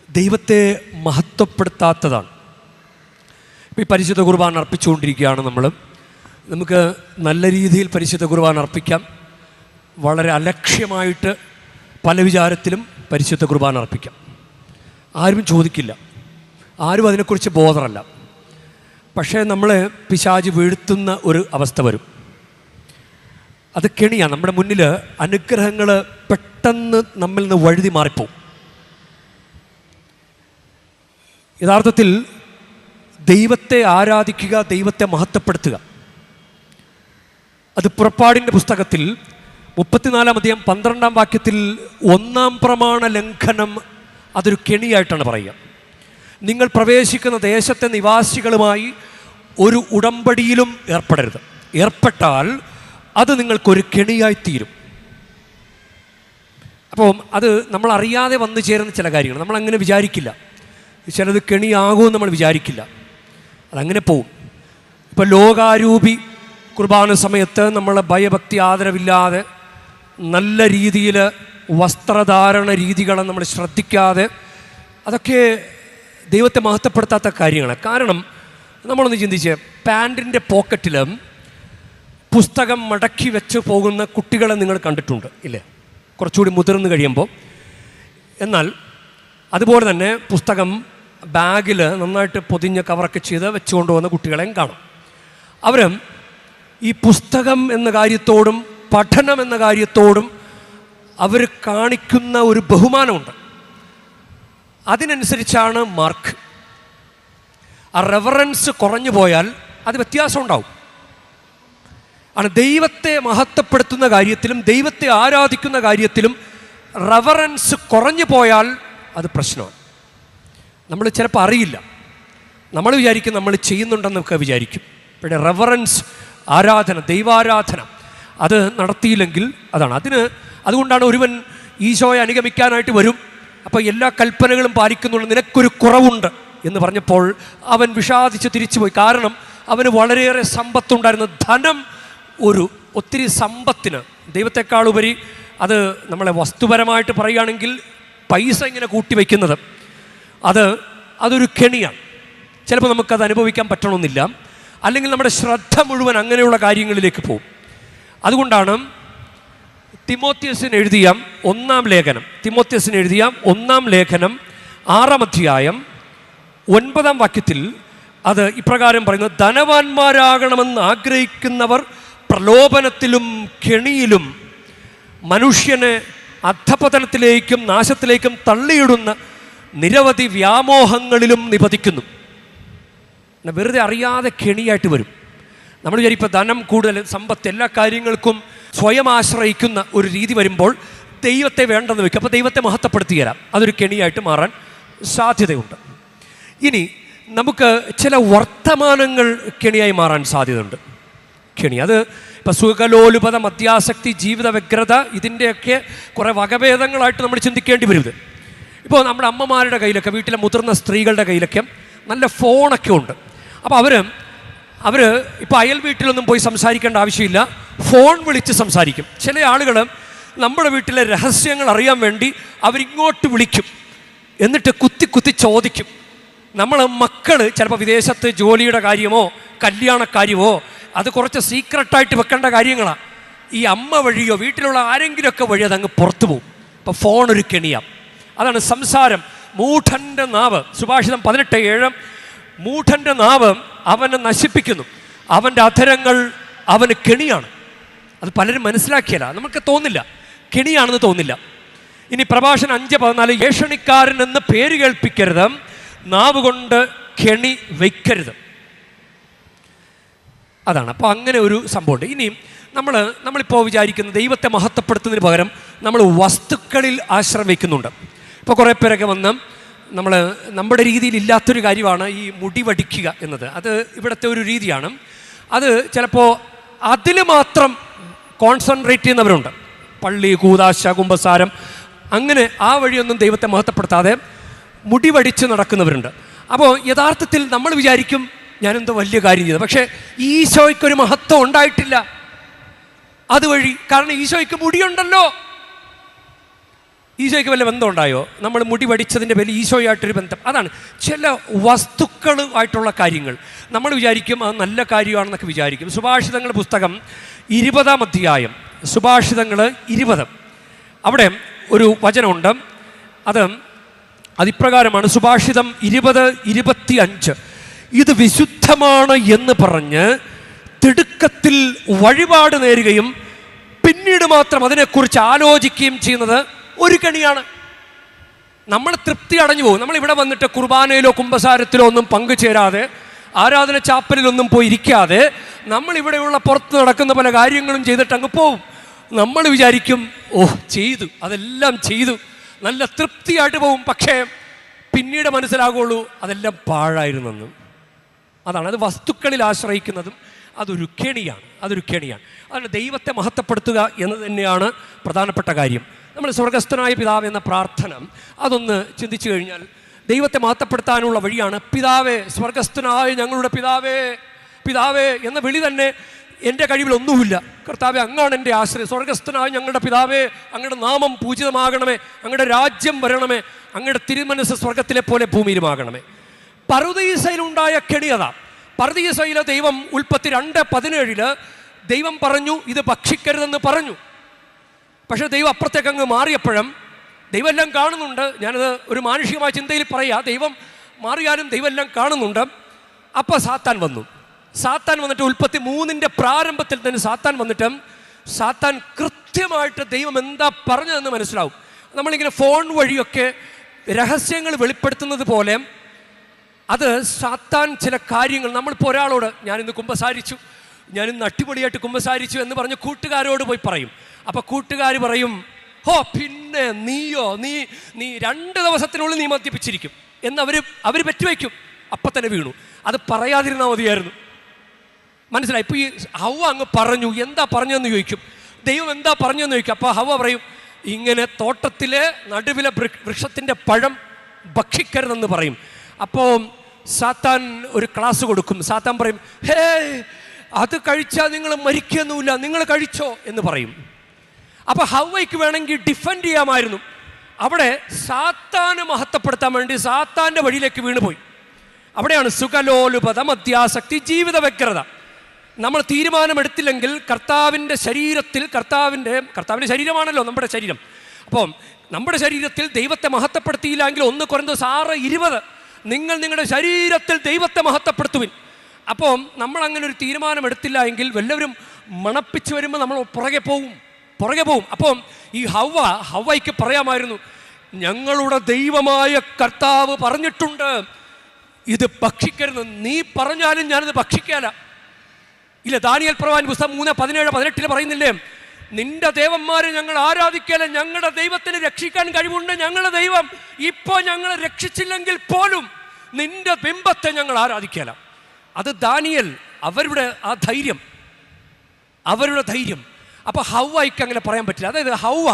ദൈവത്തെ മഹത്വപ്പെടുത്താത്തതാണ്. ഇപ്പോൾ ഈ പരിശുദ്ധ കുർബാന അർപ്പിച്ചുകൊണ്ടിരിക്കുകയാണ് നമുക്ക് നല്ല രീതിയിൽ പരിശുദ്ധ കുർബാന അർപ്പിക്കാം. വളരെ അലക്ഷ്യമായിട്ട് പല വിചാരത്തിലും പരിശുദ്ധ കുർബാന അർപ്പിക്കാം. ആരും ചോദിക്കില്ല, ആരും അതിനെക്കുറിച്ച് ബോധമല്ല. പക്ഷേ നമ്മളെ പിശാച് വീഴ്ത്തുന്ന ഒരു അവസ്ഥ വരും. അത് കെണിയാണ്. നമ്മുടെ മുന്നിൽ അനുഗ്രഹങ്ങൾ പെട്ടെന്ന് നമ്മിൽ നിന്ന് വഴുതി മാറിപ്പോവും. യഥാർത്ഥത്തിൽ ദൈവത്തെ ആരാധിക്കുക, ദൈവത്തെ മഹത്വപ്പെടുത്തുക, അത് പുറപ്പാടിൻ്റെ പുസ്തകത്തിൽ 34:12 ഒന്നാം പ്രമാണ ലംഘനം അതൊരു കെണിയായിട്ടാണ് പറയുക. നിങ്ങൾ പ്രവേശിക്കുന്ന ദേശത്തെ നിവാസികളുമായി ഒരു ഉടമ്പടിയിലും ഏർപ്പെടരുത്. ഏർപ്പെട്ടാൽ അത് നിങ്ങൾക്കൊരു കെണിയായിത്തീരും. അപ്പോൾ അത് നമ്മൾ അറിയാതെ വന്നു ചേരുന്ന ചില കാര്യങ്ങൾ നമ്മളങ്ങനെ വിചാരിക്കില്ല. ചിലത് കെണിയാകുമെന്ന് നമ്മൾ വിചാരിക്കില്ല, അതങ്ങനെ പോവും. ഇപ്പോൾ ലോകാരൂപി കുർബാന സമയത്ത് നമ്മൾ ഭയഭക്തി ആദരവില്ലാതെ നല്ല രീതിയിൽ വസ്ത്രധാരണ രീതികളെ നമ്മൾ ശ്രദ്ധിക്കാതെ, അതൊക്കെ ദൈവത്തെ മഹത്വപ്പെടുത്താത്ത കാര്യങ്ങളാണ്. കാരണം നമ്മളൊന്ന് ചിന്തിച്ച്, പാൻറ്റിൻ്റെ പോക്കറ്റിൽ പുസ്തകം മടക്കി വെച്ച് പോകുന്ന കുട്ടികളെ നിങ്ങൾ കണ്ടിട്ടുണ്ട് ഇല്ലേ? കുറച്ചുകൂടി മുതിർന്ന് കഴിയുമ്പോൾ. എന്നാൽ അതുപോലെ തന്നെ പുസ്തകം ബാഗിൽ നന്നായിട്ട് പൊതിഞ്ഞ് കവറൊക്കെ ചെയ്ത് വെച്ചുകൊണ്ട് പോകുന്ന കുട്ടികളെയും കാണും. അവർ ഈ പുസ്തകം എന്ന കാര്യത്തോടും പഠനം എന്ന കാര്യത്തോടും അവർ കാണിക്കുന്ന ഒരു ബഹുമാനമുണ്ട്. അതിനനുസരിച്ചാണ് മാർക്ക്. ആ റെവറൻസ് കുറഞ്ഞു പോയാൽ അത് വ്യത്യാസം ഉണ്ടാവും. ആണ് ദൈവത്തെ മഹത്വപ്പെടുത്തുന്ന കാര്യത്തിലും ദൈവത്തെ ആരാധിക്കുന്ന കാര്യത്തിലും റെവറൻസ് കുറഞ്ഞു പോയാൽ അത് പ്രശ്നമാണ്. നമ്മൾ ചിലപ്പോൾ അറിയില്ല, നമ്മൾ വിചാരിക്കും നമ്മൾ ചെയ്യുന്നുണ്ടെന്നൊക്കെ വിചാരിക്കും. പിന്നെ റെവറൻസ്, ആരാധന, ദൈവാരാധന അത് നടത്തിയില്ലെങ്കിൽ അതാണ്. അതുകൊണ്ടാണ് ഒരുവൻ ഈശോയെ അനുഗമിക്കാനായിട്ട് വരും, അപ്പോൾ എല്ലാ കൽപ്പനകളും പാലിക്കുന്നുള്ള നിനക്കൊരു കുറവുണ്ട് എന്ന് പറഞ്ഞപ്പോൾ അവൻ വിഷാദിച്ച് തിരിച്ചുപോയി. കാരണം അവന് വളരെയേറെ സമ്പത്തുണ്ടായിരുന്നു. ധനം ഒത്തിരി സമ്പത്തിന് ദൈവത്തെക്കാളുപരി, അത് നമ്മളെ വസ്തുപരമായിട്ട് പറയുകയാണെങ്കിൽ പൈസ ഇങ്ങനെ കൂട്ടി വയ്ക്കുന്നത് അതൊരു കെണിയാണ്. ചിലപ്പോൾ നമുക്കത് അനുഭവിക്കാൻ പറ്റണമെന്നില്ല, അല്ലെങ്കിൽ നമ്മുടെ ശ്രദ്ധ മുഴുവൻ അങ്ങനെയുള്ള കാര്യങ്ങളിലേക്ക് പോകും. അതുകൊണ്ടാണ് തിമോത്തിയസിന് എഴുതിയ ഒന്നാം ലേഖനം 6-ാം അധ്യായം 9 അത് ഇപ്രകാരം പറയുന്നത്: ധനവാന്മാരാകണമെന്ന് ആഗ്രഹിക്കുന്നവർ പ്രലോഭനത്തിലും കെണിയിലും മനുഷ്യനെ അധപതനത്തിലേക്കും നാശത്തിലേക്കും തള്ളിയിടുന്ന നിരവധി വ്യാമോഹങ്ങളിലും നിപതിക്കുന്നു. വെറുതെ അറിയാതെ കെണിയായിട്ട് വരും. നമ്മൾ വിചാരിക്കും ധനം കൂടുതൽ, സമ്പത്ത്, എല്ലാ കാര്യങ്ങൾക്കും സ്വയം ആശ്രയിക്കുന്ന ഒരു രീതി വരുമ്പോൾ ദൈവത്തെ വേണ്ടെന്ന് വെക്കും. അപ്പോൾ ദൈവത്തെ മഹത്വപ്പെടുത്തി തരാം. അതൊരു കെണിയായിട്ട് മാറാൻ സാധ്യതയുണ്ട്. ഇനി നമുക്ക് ചില വർത്തമാനങ്ങൾ കെണിയായി മാറാൻ സാധ്യതയുണ്ട്. കെണി അത് ഇപ്പം സുഖലോലുപത, മദ്യാസക്തി, ജീവിത വ്യഗ്രത, ഇതിൻ്റെയൊക്കെ കുറേ വകഭേദങ്ങളായിട്ട് നമ്മൾ ചിന്തിക്കേണ്ടി വരും. ഇത് ഇപ്പോൾ നമ്മുടെ അമ്മമാരുടെ കയ്യിലൊക്കെ, വീട്ടിലെ മുതിർന്ന സ്ത്രീകളുടെ കയ്യിലൊക്കെ നല്ല ഫോണൊക്കെ ഉണ്ട്. അപ്പോൾ അവർ ഇപ്പോൾ അയൽ വീട്ടിലൊന്നും പോയി സംസാരിക്കേണ്ട ആവശ്യമില്ല, ഫോൺ വിളിച്ച് സംസാരിക്കും. ചില ആളുകൾ നമ്മുടെ വീട്ടിലെ രഹസ്യങ്ങൾ അറിയാൻ വേണ്ടി അവരിങ്ങോട്ട് വിളിക്കും, എന്നിട്ട് കുത്തി ചോദിക്കും. മക്കൾ ചിലപ്പോൾ വിദേശത്ത് ജോലിയുടെ കാര്യമോ കല്യാണക്കാര്യമോ അത് കുറച്ച് സീക്രട്ടായിട്ട് വെക്കേണ്ട കാര്യങ്ങളാണ്. ഈ അമ്മ വഴിയോ വീട്ടിലുള്ള ആരെങ്കിലുമൊക്കെ വഴി അതങ്ങ് പുറത്തു പോകും. അപ്പോൾ ഫോൺ ഒരു കെണിയാം. അതാണ് സംസാരം. മൂഢൻ്റെ നാവ്, സുഭാഷിതം 18:7, മൂഢൻ്റെ നാവ് അവനെ നശിപ്പിക്കുന്നു, അവൻ്റെ അധരങ്ങൾ അവന് കെണിയാണ്. അത് പലരും മനസ്സിലാക്കിയല്ല, നമുക്ക് തോന്നില്ല, കെണിയാണെന്ന് തോന്നില്ല. ഇനി പ്രഭാഷണം 5:14, ഏഷണിക്കാരൻ എന്ന് പേര് കേൾപ്പിക്കരുത്, നാവ് കൊണ്ട് കെണി വയ്ക്കരുത്. അതാണ്. അപ്പോൾ അങ്ങനെ ഒരു സംഭവമുണ്ട്. ഇനി നമ്മളിപ്പോൾ വിചാരിക്കുന്ന ദൈവത്തെ മഹത്വപ്പെടുത്തുന്നതിന് പകരം നമ്മൾ വസ്തുക്കളിൽ ആശ്രയം വയ്ക്കുന്നുണ്ട്. ഇപ്പോൾ കുറേ പേരൊക്കെ വന്ന് നമ്മുടെ രീതിയിൽ ഇല്ലാത്തൊരു കാര്യമാണ് ഈ മുടി വടിക്കുക എന്നത്. അത് ഇവിടുത്തെ ഒരു രീതിയാണ്. അത് ചിലപ്പോൾ അതിൽ മാത്രം കോൺസെൻട്രേറ്റ് ചെയ്യുന്നവരുണ്ട്. പള്ളി, കൂദാശ, കുമ്പസാരം, അങ്ങനെ ആ വഴിയൊന്നും ദൈവത്തെ മഹത്വപ്പെടുത്താതെ മുടി വടിച്ച് നടക്കുന്നവരുണ്ട്. അപ്പോൾ യഥാർത്ഥത്തിൽ നമ്മൾ വിചാരിക്കും ഞാനെന്തോ വലിയ കാര്യം ചെയ്തു, പക്ഷേ ഈശോയ്ക്കൊരു മഹത്വം ഉണ്ടായിട്ടില്ല അതുവഴി. കാരണം ഈശോയ്ക്ക് മുടിയുണ്ടല്ലോ. ഈശോയ്ക്ക് വല്ല ബന്ധം ഉണ്ടായോ? നമ്മൾ മുടി വടിച്ചതിൻ്റെ പേരിൽ ഈശോയായിട്ടൊരു ബന്ധം. അതാണ് ചില വസ്തുക്കളുമായിട്ടുള്ള കാര്യങ്ങൾ നമ്മൾ വിചാരിക്കും അത് നല്ല കാര്യമാണെന്നൊക്കെ വിചാരിക്കും. സുഭാഷിതങ്ങൾ പുസ്തകം 20-ാം അധ്യായം, സുഭാഷിതങ്ങൾ 20, അവിടെ ഒരു വചനമുണ്ട്. അതിപ്രകാരമാണ്. സുഭാഷിതം 20:25, ഇത് വിശുദ്ധമാണ് എന്ന് പറഞ്ഞ് തിടുക്കത്തിൽ വഴിപാട് നേരുകയും പിന്നീട് മാത്രം അതിനെക്കുറിച്ച് ആലോചിക്കുകയും ചെയ്യുന്നത് ഒരു കെണിയാണ്. നമ്മൾ തൃപ്തി അടഞ്ഞു പോകും. നമ്മളിവിടെ വന്നിട്ട് കുർബാനയിലോ കുമ്പസാരത്തിലോ ഒന്നും പങ്കുചേരാതെ, ആരാധന ചാപ്പലിലൊന്നും പോയി ഇരിക്കാതെ, നമ്മളിവിടെയുള്ള പുറത്ത് നടക്കുന്ന പല കാര്യങ്ങളും ചെയ്തിട്ട് അങ്ങ് പോവും. നമ്മൾ വിചാരിക്കും ചെയ്തു, അതെല്ലാം ചെയ്തു, നല്ല തൃപ്തിയായിട്ട് പോവും. പക്ഷേ പിന്നീട് മനസ്സിലാകുള്ളൂ അതെല്ലാം പാഴായിരുന്നെന്ന്. അതാണ്. അത് വസ്തുക്കളിൽ ആശ്രയിക്കുന്നതും അതൊരു കെണിയാണ്. അതാണ് ദൈവത്തെ മഹത്വപ്പെടുത്തുക എന്നത് തന്നെയാണ് പ്രധാനപ്പെട്ട കാര്യം. നമ്മൾ സ്വർഗസ്ഥനായ പിതാവ് എന്ന പ്രാർത്ഥന അതൊന്ന് ചിന്തിച്ചു കഴിഞ്ഞാൽ ദൈവത്തെ മഹത്വപ്പെടുത്താനുള്ള വഴിയാണ് പിതാവേ, സ്വർഗസ്ഥനായ ഞങ്ങളുടെ പിതാവേ, പിതാവേ എന്ന വിളി തന്നെ എൻ്റെ കഴിവിലൊന്നുമില്ല. കർത്താവേ, അങ്ങാണ് എൻ്റെ ആശ്രയം. സ്വർഗസ്ഥനായ ഞങ്ങളുടെ പിതാവേ, അങ്ങയുടെ നാമം പൂജിതമാകണമേ, അങ്ങയുടെ രാജ്യം വരണമേ, അങ്ങയുടെ തിരുമനസ് സ്വർഗത്തിലെ പോലെ ഭൂമിയിലുമാകണമേ. പറുദീസയിലുണ്ടായ കെണിയത. പറുദീസയിലെ ദൈവം ഉൽപ്പത്തി 2:17 ദൈവം പറഞ്ഞു ഇത് ഭക്ഷിക്കരുതെന്ന് പറഞ്ഞു. പക്ഷേ ദൈവം അപ്പുറത്തേക്ക് അങ്ങ് മാറിയപ്പോഴും ദൈവം എല്ലാം കാണുന്നുണ്ട്. ഞാനത് ഒരു മാനുഷികമായ ചിന്തയിൽ പറയാം. ദൈവം മാറിയാലും ദൈവം എല്ലാം കാണുന്നുണ്ട്. അപ്പോൾ സാത്താൻ വന്നിട്ട് ഉൽപ്പത്തി 3-ന്റെ പ്രാരംഭത്തിൽ തന്നെ സാത്താൻ കൃത്യമായിട്ട് ദൈവം എന്താ പറഞ്ഞതെന്ന് മനസ്സിലാവും. നമ്മളിങ്ങനെ ഫോൺ വഴിയൊക്കെ രഹസ്യങ്ങൾ വെളിപ്പെടുത്തുന്നത് പോലെ അത് സാത്താൻ ചില കാര്യങ്ങൾ, നമ്മളിപ്പോൾ ഒരാളോട് ഞാനിന്ന് കുമ്പസാരിച്ചു, ഞാനിന്ന് അടിപൊളിയായിട്ട് കുമ്പസാരിച്ചു എന്ന് പറഞ്ഞ് കൂട്ടുകാരോട് പോയി പറയും. അപ്പോൾ കൂട്ടുകാർ പറയും, പിന്നെ നീയോ, നീ 2 ദിവസത്തിനുള്ളിൽ നീ മദ്യപിച്ചിരിക്കും എന്ന് അവർ പറ്റുവയ്ക്കും. അപ്പം തന്നെ വീണു. അത് പറയാതിരുന്നാൽ മതിയായിരുന്നു. മനസ്സിലായി? ഇപ്പോൾ ഈ ഹവ്വ അങ്ങ് പറഞ്ഞു. എന്താ പറഞ്ഞതെന്ന് ചോദിക്കും. ദൈവം എന്താ പറഞ്ഞതെന്ന് ചോദിക്കും. അപ്പോൾ ഹവ്വ പറയും, ഇങ്ങനെ തോട്ടത്തിലെ നടുവിലെ വൃക്ഷത്തിൻ്റെ പഴം ഭക്ഷിക്കരുതെന്ന് പറയും. അപ്പോൾ സാത്താൻ ഒരു ക്ലാസ് കൊടുക്കും. സാത്താൻ പറയും, അത് കഴിച്ചാൽ നിങ്ങൾ മരിക്കൊന്നുമില്ല, നിങ്ങൾ കഴിച്ചോ എന്ന് പറയും. അപ്പോൾ ഹവ്വയ്ക്ക് വേണമെങ്കിൽ ഡിഫെൻഡ് ചെയ്യാമായിരുന്നു. അവിടെ സാത്താനെ മഹത്വപ്പെടുത്താൻ വേണ്ടി സാത്താൻ്റെ വഴിയിലേക്ക് വീണുപോയി. അവിടെയാണ് സുഖലോലുപത, മദ്യാസക്തി, ജീവിത വ്യഗ്രത. നമ്മൾ തീരുമാനമെടുത്തില്ലെങ്കിൽ കർത്താവിൻ്റെ ശരീരത്തിൽ, കർത്താവിൻ്റെ ശരീരമാണല്ലോ നമ്മുടെ ശരീരം. അപ്പം നമ്മുടെ ശരീരത്തിൽ ദൈവത്തെ മഹത്വപ്പെടുത്തിയില്ലെങ്കിൽ 1 കൊരിന്ത്യർ 6:20 നിങ്ങൾ നിങ്ങളുടെ ശരീരത്തിൽ ദൈവത്തെ മഹത്വപ്പെടുത്തുവിൻ. അപ്പോൾ നമ്മൾ അങ്ങനെ ഒരു തീരുമാനമെടുത്തില്ല എങ്കിൽ വല്ലവരും മണപ്പിച്ച് വരുമ്പോൾ നമ്മൾ പുറകെ പോവും. അപ്പം ഈ ഹവ്വയ്ക്ക് പറയാമായിരുന്നു, ഞങ്ങളുടെ ദൈവമായ കർത്താവ് പറഞ്ഞിട്ടുണ്ട് ഇത് ഭക്ഷിക്കരുത്. നീ പറഞ്ഞാലും ഞാനത് ഭക്ഷിക്കാല. ഇല്ല, ദാനിയേൽ പ്രവാചകൻ പുസ്തകം 3:17-18 പറയുന്നില്ലേ, നിന്റെ ദേവന്മാരെ ഞങ്ങൾ ആരാധിക്കല, ഞങ്ങളുടെ ദൈവത്തിന് രക്ഷിക്കാൻ കഴിവുണ്ട്. ഞങ്ങളുടെ ദൈവം ഇപ്പോൾ ഞങ്ങളെ രക്ഷിച്ചില്ലെങ്കിൽ പോലും നിന്റെ ബിംബത്തെ ഞങ്ങൾ ആരാധിക്കല. അത് ദാനിയേൽ അവരുടെ ആ ധൈര്യം, അവരുടെ ധൈര്യം. അപ്പോൾ ഹവ്വയ്ക്ക് അങ്ങനെ പറയാൻ പറ്റില്ല. അതായത് ഹവ്വ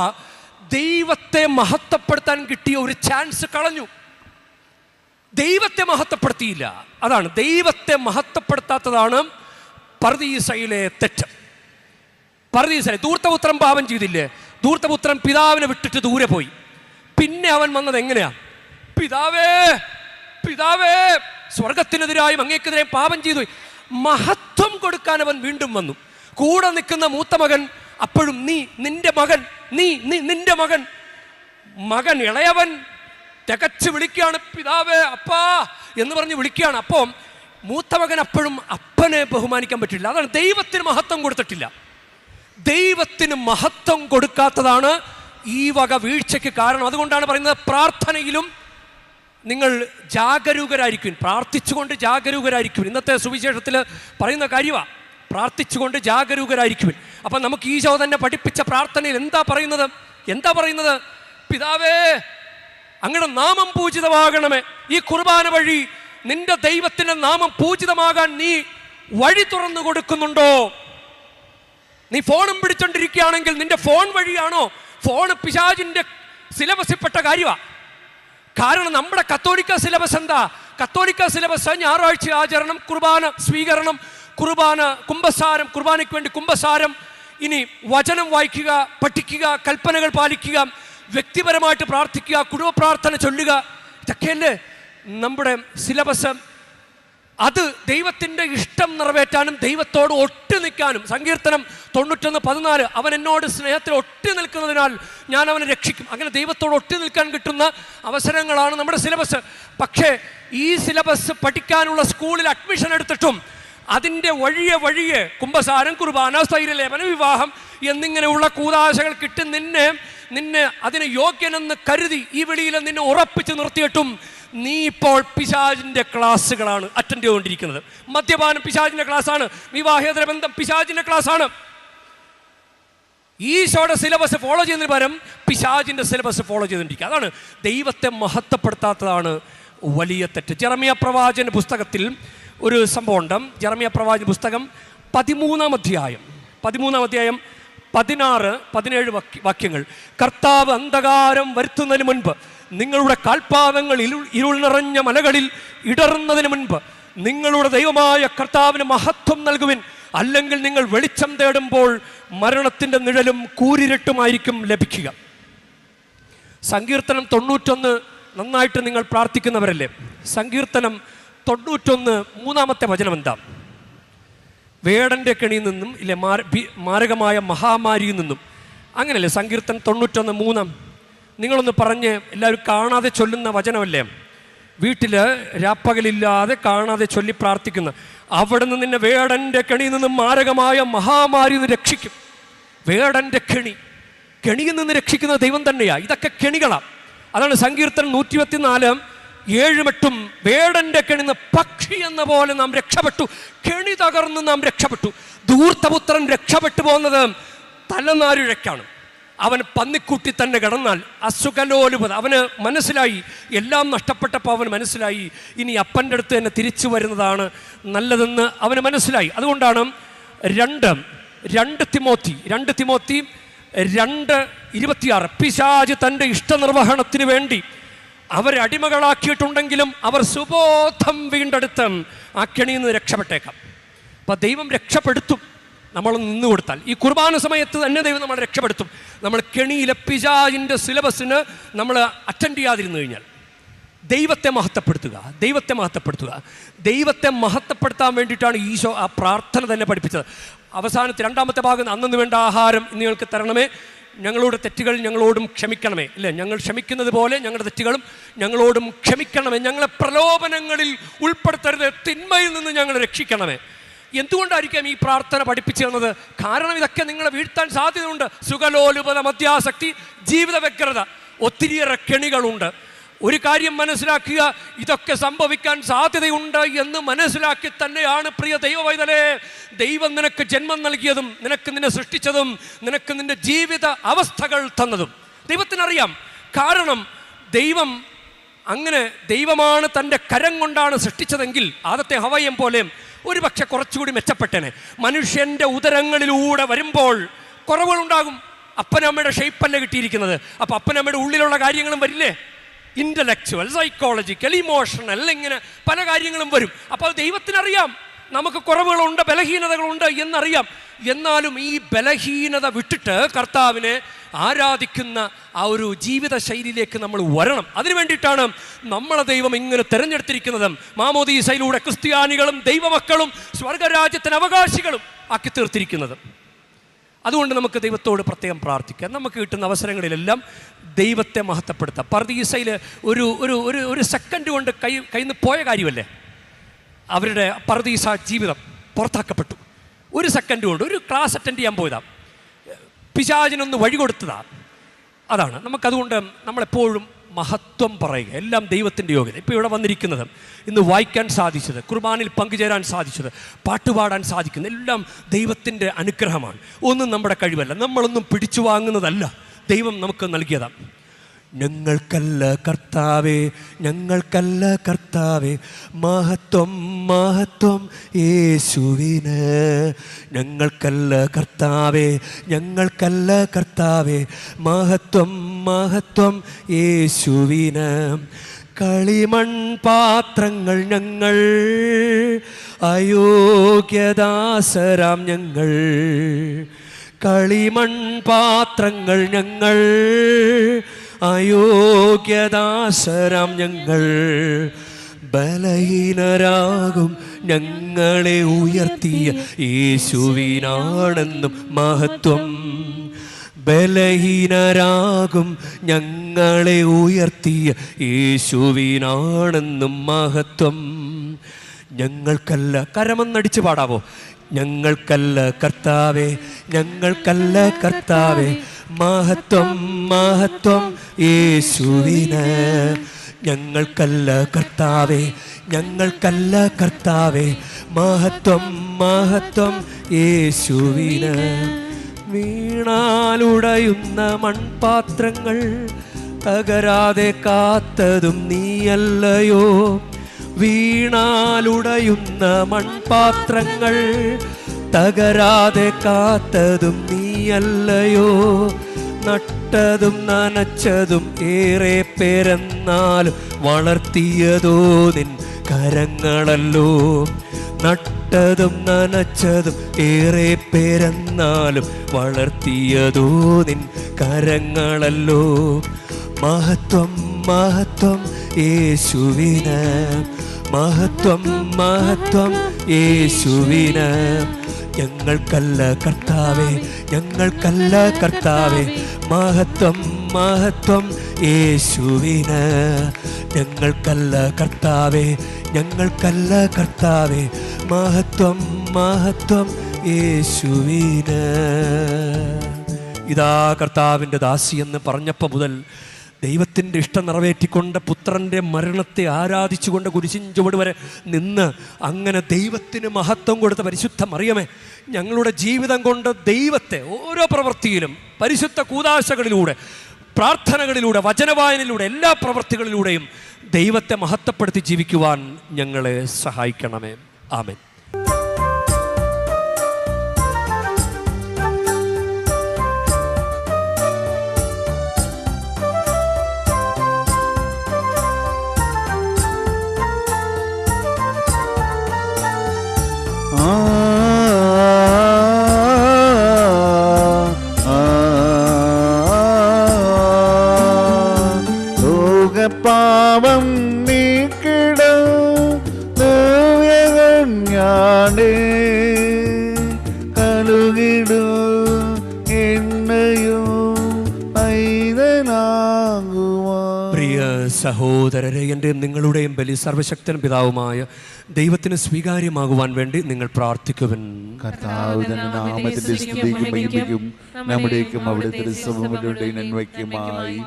ദൈവത്തെ മഹത്വപ്പെടുത്താൻ കിട്ടിയ ഒരു ചാൻസ് കളഞ്ഞു. ദൈവത്തെ മഹത്വപ്പെടുത്തിയില്ല. അതാണ് ദൈവത്തെ മഹത്വപ്പെടുത്താത്തതാണ് പർദീസയിലെ തെറ്റ്. പർദീസയിലെ ധൂർത്തപുത്രൻ പാപം ചെയ്തില്ലേ? ധൂർത്തപുത്രൻ പിതാവിനെ വിട്ടിട്ട് ദൂരെ പോയി. പിന്നെ അവൻ വന്നത് എങ്ങനെയാ? പിതാവേ പിതാവേ, സ്വർഗത്തിനെതിരായും അങ്ങേക്കെതിരെയും പാപം ചെയ്തു. മഹത്വം കൊടുക്കാൻ അവൻ വീണ്ടും വന്നു. കൂടെ നിൽക്കുന്ന മൂത്ത മകൻ അപ്പോഴും നിന്റെ മകൻ നിന്റെ മകൻ മകൻ ഇളയവൻ തികച്ച് വിളിക്കുകയാണ്, പിതാവേ അപ്പാ എന്ന് പറഞ്ഞ് വിളിക്കുകയാണ്. അപ്പം മൂത്ത മകൻ അപ്പോഴും അപ്പനെ ബഹുമാനിക്കാൻ പറ്റില്ല. അതാണ് ദൈവത്തിന് മഹത്വം കൊടുത്തിട്ടില്ല. ദൈവത്തിന് മഹത്വം കൊടുക്കാത്തതാണ് ഈ വക വീഴ്ചയ്ക്ക് കാരണം. അതുകൊണ്ടാണ് പറയുന്നത് പ്രാർത്ഥനയിലും നിങ്ങൾ ജാഗരൂകരായിരിക്കും, പ്രാർത്ഥിച്ചുകൊണ്ട് ജാഗരൂകരായിരിക്കും. ഇന്നത്തെ സുവിശേഷത്തിൽ പറയുന്ന കാര്യമാണ്, പ്രാർത്ഥിച്ചുകൊണ്ട് ജാഗരൂകരായിരിക്കും. അപ്പം നമുക്ക് ഈശോ തന്നെ പഠിപ്പിച്ച പ്രാർത്ഥനയിൽ എന്താ പറയുന്നത്? പിതാവേ അങ്ങയുടെ നാമം പൂജിതമാകണമേ. ഈ കുർബാന വഴി നിന്റെ ദൈവത്തിൻ്റെ നാമം പൂജിതമാകാൻ നീ വഴി തുറന്നു കൊടുക്കുന്നുണ്ടോ? നീ ഫോണും പിടിച്ചോണ്ടിരിക്കുകയാണെങ്കിൽ നിന്റെ ഫോൺ വഴിയാണോ? ഫോൺ പിശാചിൻ്റെ സിലബസിൽപ്പെട്ട കാര്യമാണ്. കാരണം നമ്മുടെ കത്തോലിക്ക സിലബസ് എന്താ? കത്തോലിക്ക സിലബസ് ഞായറാഴ്ച ആചരണം, കുർബാന സ്വീകരണം, കുർബാന കുംഭസാരം, കുർബാനയ്ക്ക് വേണ്ടി കുംഭസാരം, ഇനി വചനം വായിക്കുക, പഠിക്കുക, കൽപ്പനകൾ പാലിക്കുക, വ്യക്തിപരമായിട്ട് പ്രാർത്ഥിക്കുക, കുടുംബ പ്രാർത്ഥന ചൊല്ലുക. ഇതൊക്കെയല്ലേ നമ്മുടെ സിലബസ്. അത് ദൈവത്തിൻ്റെ ഇഷ്ടം നിറവേറ്റാനും ദൈവത്തോട് ഒട്ടി നിൽക്കാനും. സങ്കീർത്തനം 91:14 അവൻ എന്നോട് സ്നേഹത്തിൽ ഒട്ടി നിൽക്കുന്നതിനാൽ ഞാൻ അവനെ രക്ഷിക്കും. അങ്ങനെ ദൈവത്തോട് ഒട്ടി നിൽക്കാൻ കിട്ടുന്ന അവസരങ്ങളാണ് നമ്മുടെ സിലബസ്. പക്ഷേ ഈ സിലബസ് പഠിക്കാനുള്ള സ്കൂളിൽ അഡ്മിഷൻ എടുത്തിട്ടും അതിൻ്റെ വഴിയെ കുംഭസാരം, കുർബാന, സ്ഥൈര്യലേപന, വിവാഹം എന്നിങ്ങനെയുള്ള കൂതാശകൾ കിട്ടി നിന്നെ അതിന് യോഗ്യനെന്ന് കരുതി ഈ വിളിയിൽ നിന്നെ ഉറപ്പിച്ച് നിർത്തിയിട്ടും നീ ഇപ്പോൾ പിശാചിൻ്റെ ക്ലാസ്സുകളാണ് അറ്റൻഡ് ചെയ്തുകൊണ്ടിരിക്കുന്നത്. മദ്യപാനം പിശാചിൻ്റെ ക്ലാസ്സാണ്, വിവാഹേതര ബന്ധം പിശാചിൻ്റെ ക്ലാസ്സാണ്. ഈശോയുടെ സിലബസ് ഫോളോ ചെയ്യുന്നതിന് പകരം പിശാചിൻ്റെ സിലബസ് ഫോളോ ചെയ്തുകൊണ്ടിരിക്കുക. അതാണ് ദൈവത്തെ മഹത്വപ്പെടുത്താത്തതാണ് വലിയ തെറ്റ്. ജെറമ്യാ പ്രവാചകന്റെ പുസ്തകത്തിൽ ഒരു സംഭവമുണ്ട്. ജെറമ്യാ പ്രവാചകന്റെ പുസ്തകം 13-ാം അധ്യായം 16-17 വാക്യങ്ങൾ. കർത്താവ് അന്ധകാരം വരുത്തുന്നതിന് മുൻപ്, നിങ്ങളുടെ കാൽപാദങ്ങൾ ഇരുൾ നിറഞ്ഞ മലകളിൽ ഇടറുന്നതിന് മുൻപ് നിങ്ങളുടെ ദൈവമായ കർത്താവിന് മഹത്വം നൽകുവിൻ. അല്ലെങ്കിൽ നിങ്ങൾ വെളിച്ചം തേടുമ്പോൾ മരണത്തിൻ്റെ നിഴലും കൂരിരുട്ടുമായിരിക്കും ലഭിക്കുക. സങ്കീർത്തനം 91 നന്നായിട്ട് നിങ്ങൾ പ്രാർത്ഥിക്കുന്നവരല്ലേ? സങ്കീർത്തനം 91:3 വചനം എന്താ? വേടൻ്റെ കെണിയിൽ നിന്നും ഇല്ലേ, മാരകമായ മഹാമാരിയിൽ നിന്നും, അങ്ങനെയല്ലേ സങ്കീർത്തനം 91:3? നിങ്ങളൊന്ന് പറഞ്ഞ് എല്ലാവരും കാണാതെ ചൊല്ലുന്ന വചനമല്ലേ? വീട്ടിൽ രാപ്പകലില്ലാതെ കാണാതെ ചൊല്ലി പ്രാർത്ഥിക്കുന്ന, അവിടെ നിന്ന് നിന്നെ വേടൻ്റെ കെണിയിൽ നിന്നും മാരകമായ മഹാമാരിയിൽ നിന്ന് രക്ഷിക്കും. വേടൻ്റെ കെണിയിൽ നിന്ന് രക്ഷിക്കുന്ന ദൈവം തന്നെയാണ്. ഇതൊക്കെ കെണികളാണ്. അതാണ് സങ്കീർത്തനം 124:7-8 വേടൻ്റെ കെണിന്ന് പക്ഷി എന്ന പോലെ നാം രക്ഷപ്പെട്ടു, കെണി തകർന്ന് നാം രക്ഷപ്പെട്ടു. ധൂർത്തപുത്രൻ രക്ഷപ്പെട്ടു പോകുന്നത് തലനാരിഴക്കാണ്. അവൻ പന്നിക്കുട്ടി തന്നെ കിടന്നാൽ അസുഖലോലുപത. അവന് മനസ്സിലായി, എല്ലാം നഷ്ടപ്പെട്ടപ്പോൾ അവന് മനസ്സിലായി ഇനി അപ്പൻ്റെ അടുത്ത് തന്നെ തിരിച്ചു വരുന്നതാണ് നല്ലതെന്ന് അവന് മനസ്സിലായി. അതുകൊണ്ടാണ് 2 തിമോത്തി 2:26 പിശാച് തൻ്റെ ഇഷ്ടനിർവഹണത്തിന് വേണ്ടി അവരെ അടിമകളാക്കിയിട്ടുണ്ടെങ്കിലും അവർ സുബോധം വീണ്ടെടുത്ത് ആ കെണിയിൽ നിന്ന് രക്ഷപ്പെട്ടേക്കാം. അപ്പം ദൈവം രക്ഷപ്പെടുത്തും നമ്മൾ നിന്ന് കൊടുത്താൽ. ഈ കുർബാന സമയത്ത് തന്നെ ദൈവം നമ്മളെ രക്ഷപ്പെടുത്തും. നമ്മൾ കെണിയിലെ പിശാചിൻ്റെ സിലബസിന് നമ്മൾ അറ്റൻഡ് ചെയ്യാതിരുന്നു കഴിഞ്ഞാൽ. ദൈവത്തെ മഹത്വപ്പെടുത്തുക. ദൈവത്തെ മഹത്വപ്പെടുത്താൻ വേണ്ടിയിട്ടാണ് ഈശോ ആ പ്രാർത്ഥന തന്നെ പഠിപ്പിച്ചത്. അവസാനത്തെ 2-ാമത്തെ ഭാഗം, അന്നു വേണ്ട ആഹാരം ഇന്ന് ഞങ്ങൾക്ക് തരണമേ, ഞങ്ങളുടെ തെറ്റുകൾ ഞങ്ങളോടും ക്ഷമിക്കണമേ. ഇല്ലേ, ഞങ്ങൾ ക്ഷമിക്കുന്നത് പോലെ ഞങ്ങളുടെ തെറ്റുകളും ഞങ്ങളോടും ക്ഷമിക്കണമേ. ഞങ്ങളെ പ്രലോഭനങ്ങളിൽ ഉൾപ്പെടുത്തരുത്, തിന്മയിൽ നിന്ന് ഞങ്ങളെ രക്ഷിക്കണമേ. എന്തുകൊണ്ടായിരിക്കാം ഈ പ്രാർത്ഥന പഠിപ്പിച്ചു തന്നത്? കാരണം ഇതൊക്കെ നിങ്ങളെ വീഴ്ത്താൻ സാധ്യതയുണ്ട്. സുഖലോലുപത, മദ്യാസക്തി, ജീവിത വ്യഗ്രത, ഒത്തിരിയേറെ കെണികളുണ്ട്. ഒരു കാര്യം മനസ്സിലാക്കുക, ഇതൊക്കെ സംഭവിക്കാൻ സാധ്യതയുണ്ട് എന്ന് മനസ്സിലാക്കി തന്നെയാണ് പ്രിയ ദൈവവൈതലേ ദൈവം നിനക്ക് ജന്മം നൽകിയതും നിനക്ക് നിന്നെ സൃഷ്ടിച്ചതും നിനക്ക് നിന്റെ ജീവിത അവസ്ഥകൾ തന്നതും. ദൈവത്തിനറിയാം. കാരണം ദൈവമാണ് തൻ്റെ കരം കൊണ്ടാണ് സൃഷ്ടിച്ചതെങ്കിൽ ആദ്യത്തെ ഹവയം പോലെ ഒരു പക്ഷെ കുറച്ചുകൂടി മെച്ചപ്പെട്ടേനെ. മനുഷ്യൻ്റെ ഉദരങ്ങളിലൂടെ വരുമ്പോൾ കുറവുകളുണ്ടാകും. അപ്പനമ്മയുടെ ഷേപ്പല്ലേ കിട്ടിയിരിക്കുന്നത്. അപ്പോൾ അപ്പനമ്മയുടെ ഉള്ളിലുള്ള കാര്യങ്ങളും വരില്ലേ? ഇൻ്റലക്ച്വൽ, സൈക്കോളജിക്കൽ, ഇമോഷണൽ, ഇങ്ങനെ പല കാര്യങ്ങളും വരും. അപ്പോൾ ദൈവത്തിനറിയാം നമുക്ക് കുറവുകളുണ്ട്, ബലഹീനതകളുണ്ട് എന്നറിയാം. എന്നാലും ഈ ബലഹീനത വിട്ടിട്ട് കർത്താവിനെ ആരാധിക്കുന്ന ആ ഒരു ജീവിത ശൈലിയിലേക്ക് നമ്മൾ വരണം. അതിനു വേണ്ടിയിട്ടാണ് നമ്മളെ ദൈവം ഇങ്ങനെ തിരഞ്ഞെടുത്തിരിക്കുന്നത്. മാമോദീസയിലൂടെ ക്രിസ്ത്യാനികളും ദൈവമക്കളും സ്വർഗരാജ്യത്തിന് അവകാശികളും ആക്കി തീർത്തിരിക്കുന്നത്. അതുകൊണ്ട് നമുക്ക് ദൈവത്തോട് പ്രത്യേകം പ്രാർത്ഥിക്കാം. നമുക്ക് കിട്ടുന്ന അവസരങ്ങളിലെല്ലാം ദൈവത്തെ മഹത്വപ്പെടുത്താം. പർദീസയിൽ ഒരു സെക്കൻഡ് കൊണ്ട് കയ്യിൽ നിന്ന് പോയ കാര്യമല്ലേ അവരുടെ പർദീസ ജീവിതം. പുറത്താക്കപ്പെട്ടു. ഒരു സെക്കൻഡ് കൊണ്ട്. ഒരു ക്ലാസ് അറ്റൻഡ് ചെയ്യാൻ പോയതാണ്. പിശാചിനൊന്ന് വഴി കൊടുത്തതാണ്. അതാണ് നമുക്കതുകൊണ്ട് നമ്മളെപ്പോഴും മഹത്വം പറയുക. എല്ലാം ദൈവത്തിൻ്റെ യോഗ്യത. ഇപ്പോൾ ഇവിടെ വന്നിരിക്കുന്നത്, ഇന്ന് വായിക്കാൻ സാധിച്ചത്, കുർബാനിൽ പങ്കുചേരാൻ സാധിച്ചത്, പാട്ടുപാടാൻ സാധിക്കുന്നത് എല്ലാം ദൈവത്തിൻ്റെ അനുഗ്രഹമാണ്. ഒന്നും നമ്മുടെ കഴിവല്ല, നമ്മളൊന്നും പിടിച്ചു വാങ്ങുന്നതല്ല, ദൈവം നമുക്ക് നൽകിയതാണ്. ഞങ്ങൾക്കല്ല കർത്താവേ, ഞങ്ങൾക്കല്ല കർത്താവേ, മഹത്വം മഹത്വം യേശുവിന്. ഞങ്ങൾക്കല്ല കർത്താവേ, ഞങ്ങൾക്കല്ല കർത്താവേ, മഹത്വം മഹത്വം യേശുവിന്. കളിമൺ പാത്രങ്ങൾ ഞങ്ങൾ, അയോഗ്യദാസരാം ഞങ്ങൾ. കളിമൺ പാത്രങ്ങൾ ഞങ്ങൾ, അയോഗ്യദാസരാം ഞങ്ങൾ. ബലഹീനരാകും ഞങ്ങളെ ഉയർത്തിയ യേശുവിനാണെന്നും മഹത്വം. ബലഹീനരാകും ഞങ്ങളെ ഉയർത്തിയ യേശുവിനാണെന്നും മഹത്വം. ഞങ്ങൾക്കല്ല, കരമൊന്നടിച്ച് പാടാവോ? ഞങ്ങൾക്കല്ല കർത്താവേ, ഞങ്ങൾക്കല്ല കർത്താവേ, മഹത്വം മഹത്വം യേശുവിന്. ഞങ്ങൾക്കല്ല കർത്താവേ, ഞങ്ങൾക്കല്ല കർത്താവേ, മഹത്വം മഹത്വം യേശുവിന്. വീണാലുടയുന്ന മൺപാത്രങ്ങൾ തകരാതെ കാത്തതും നീയല്ലയോ. വീണാലുടയുന്ന മൺപാത്രങ്ങൾ തകരാതെ കാത്തതും നീയല്ലയോ. നട്ടതും നനച്ചതും ഏറെ പേരെന്നാലും വളർത്തിയതോ നിൻ കരങ്ങളല്ലോ. നട്ടതും നനച്ചതും ഏറെ പേരെന്നാലും വളർത്തിയതോ നിൻ കരങ്ങളല്ലോ. മഹത്വം മഹത്വം യേശുവിന്, മഹത്വം മഹത്വം യേശുവിന്. ഞങ്ങൾക്കല്ല കർത്താവേ, ഞങ്ങൾക്കല്ല കർത്താവേ, മഹത്വം മഹത്വം യേശുവിന്. ഞങ്ങൾക്കല്ല കർത്താവേ, ഞങ്ങൾക്കല്ല കർത്താവേ, മഹത്വം മഹത്വം യേശുവിന്. ഇതാ കർത്താവിൻ്റെ ദാസി എന്ന് പറഞ്ഞപ്പോൾ മുതൽ ദൈവത്തിൻ്റെ ഇഷ്ടം നിറവേറ്റിക്കൊണ്ട് പുത്രൻ്റെ മരണത്തെ ആരാധിച്ചുകൊണ്ട് കുരിശിൻ ചുവട് വരെ നിന്ന് അങ്ങനെ ദൈവത്തിന് മഹത്വം കൊടുത്ത പരിശുദ്ധ മറിയമേ, ഞങ്ങളുടെ ജീവിതം കൊണ്ട് ദൈവത്തെ ഓരോ പ്രവൃത്തിയിലും പരിശുദ്ധ കൂദാശകളിലൂടെ, പ്രാർത്ഥനകളിലൂടെ, വചനവായനയിലൂടെ, എല്ലാ പ്രവൃത്തികളിലൂടെയും ദൈവത്തെ മഹത്വപ്പെടുത്തി ജീവിക്കുവാൻ ഞങ്ങളെ സഹായിക്കണമേ. ആമേൻ.
പാവം നീക്കിടും ഞാനേ കലുകിടും എണ്ണയും ഐതനാകുവാ.
പ്രിയ സഹോദരരെ, എൻ്റെയും നിങ്ങളുടെയും ബലി സർവശക്തൻ പിതാവുമായ ദൈവത്തിന് സ്വീകാര്യമാകുവാൻ വേണ്ടി നിങ്ങൾ പ്രാർത്ഥിക്കുവൻ.
കർത്താവ് തന്റെ നാമത്തിന്റെ സ്തുതിക്കും മഹിമയ്ക്കും നമ്മുടേക്കും അവിടുത്തെ നന്മയ്ക്കുമായി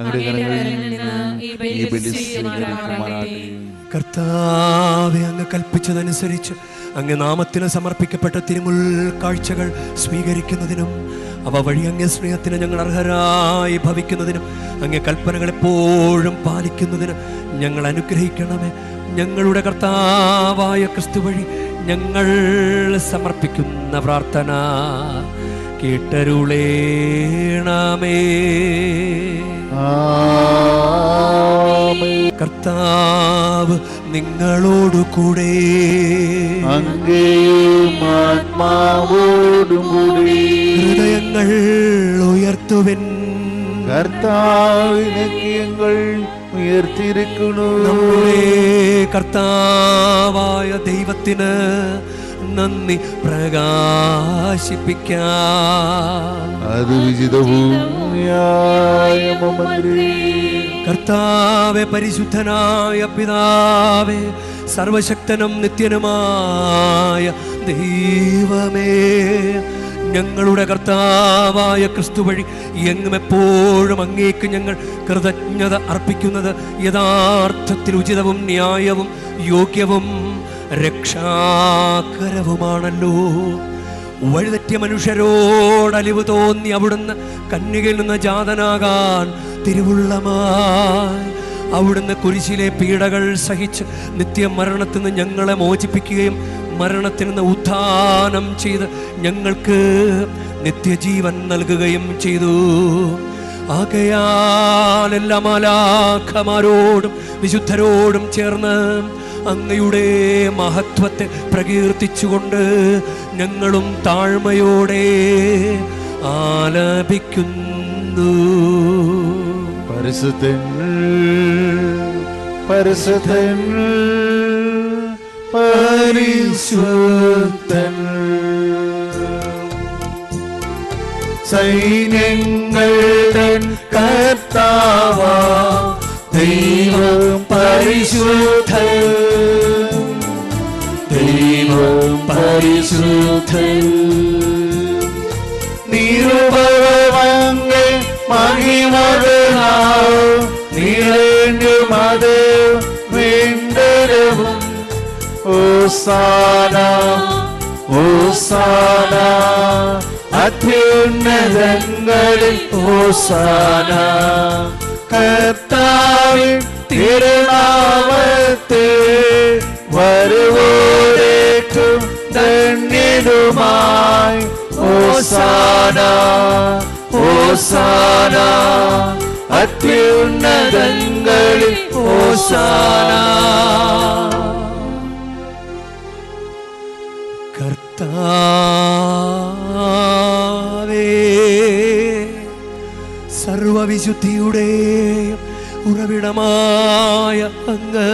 അങ്ങയുടെ കരങ്ങളിൽ നിന്ന് ഈ ബലി സ്വീകരിക്കുമാറാകട്ടെ.
കർത്താവെ, അങ്ങ് കൽപ്പിച്ചതനുസരിച്ച് അങ്ങ് നാമത്തിന് സമർപ്പിക്കപ്പെട്ട തിരുമുൽ കാഴ്ചകൾ സ്വീകരിക്കുന്നതിനും അവ വഴി അങ്ങേ സ്നേഹത്തിന് ഞങ്ങൾ അർഹരായി ഭവിക്കുന്നതിനും അങ്ങേ കൽപ്പനകൾ എപ്പോഴും പാലിക്കുന്നതിന് ഞങ്ങൾ അനുഗ്രഹിക്കണമേ. ഞങ്ങളുടെ കർത്താവായ ക്രിസ്തു വഴി ഞങ്ങൾ സമർപ്പിക്കുന്ന പ്രാർത്ഥന കേട്ടരുളേണമേ. കർത്താവ് നിങ്ങളോടു കൂടെ, ഹൃദയങ്ങൾ ഉയർത്തുവിൻ.
കർത്താവിനെ ഞങ്ങൾ ഉയർത്തിയിരിക്കുന്നു.
നമ്മുടെ കർത്താവായ ദൈവത്തിന് നന്ദി പ്രകാശിപ്പിക്കാം.
അത് വിജിതവും ന്യായമന്ത്രി.
കർത്താവെ, പരിശുദ്ധനായ പിതാവേ, സർവശക്തനും നിത്യനുമായ ദൈവമേ, ഞങ്ങളുടെ കർത്താവായ ക്രിസ്തു വഴി എങ്ങും എപ്പോഴും അങ്ങേക്ക് ഞങ്ങൾ കൃതജ്ഞത അർപ്പിക്കുന്നത് യഥാർത്ഥത്തിൽ ഉചിതവും ന്യായവും യോഗ്യവും രക്ഷാകരവുമാണല്ലോ. വഴിതെറ്റിയ മനുഷ്യരോട് അലിവ് തോന്നി അവിടുന്ന് കന്യകയിൽ നിന്ന് ജാതനാകാൻ തിരുവുള്ളമായി അവിടുന്ന് കുരിശിലെ പീഡകൾ സഹിച്ച് നിത്യമരണത്തിൽ നിന്ന് ഞങ്ങളെ മോചിപ്പിക്കുകയും മരണത്തിൽ നിന്ന് ഉത്ഥാനം ചെയ്ത് ഞങ്ങൾക്ക് നിത്യജീവൻ നൽകുകയും ചെയ്തു. ആകയാൽ എല്ലാ മാലാഖമാരോടും വിശുദ്ധരോടും ചേർന്ന് അങ്ങയുടെ മഹത്വത്തെ പ്രകീർത്തിച്ചുകൊണ്ട് ഞങ്ങളും താഴ്മയോടെ ആലപിക്കുന്നു.
പരിശുദ്ധൻ പരിശുദ്ധൻ പരിശുദ്ധൻ, സൈന്യങ്ങളുടെ കർത്താവാ ദൈവം പരിശുദ്ധൻ, ദൈവം പരിശുദ്ധൻ. നിരുപമങ്ങ് മഹിമകളാൽ നിറഞ്ഞും അത് വേണ്ടരവും. ഓസാന ഓസാന അത്യുന്നതങ്ങളിൽ ഓസാന. കർത്താവിൻ തിരുനാമത്തിൽ വരുവോരേക്കും ധന്യനുമായി ഓസാന ഓസാന അത്യുന്നതങ്ങളിൽ ഓസാന.
കർത്താവേ, സർവവിശുദ്ധിയുടെയും ഉറവിടമായ അങ്ങ്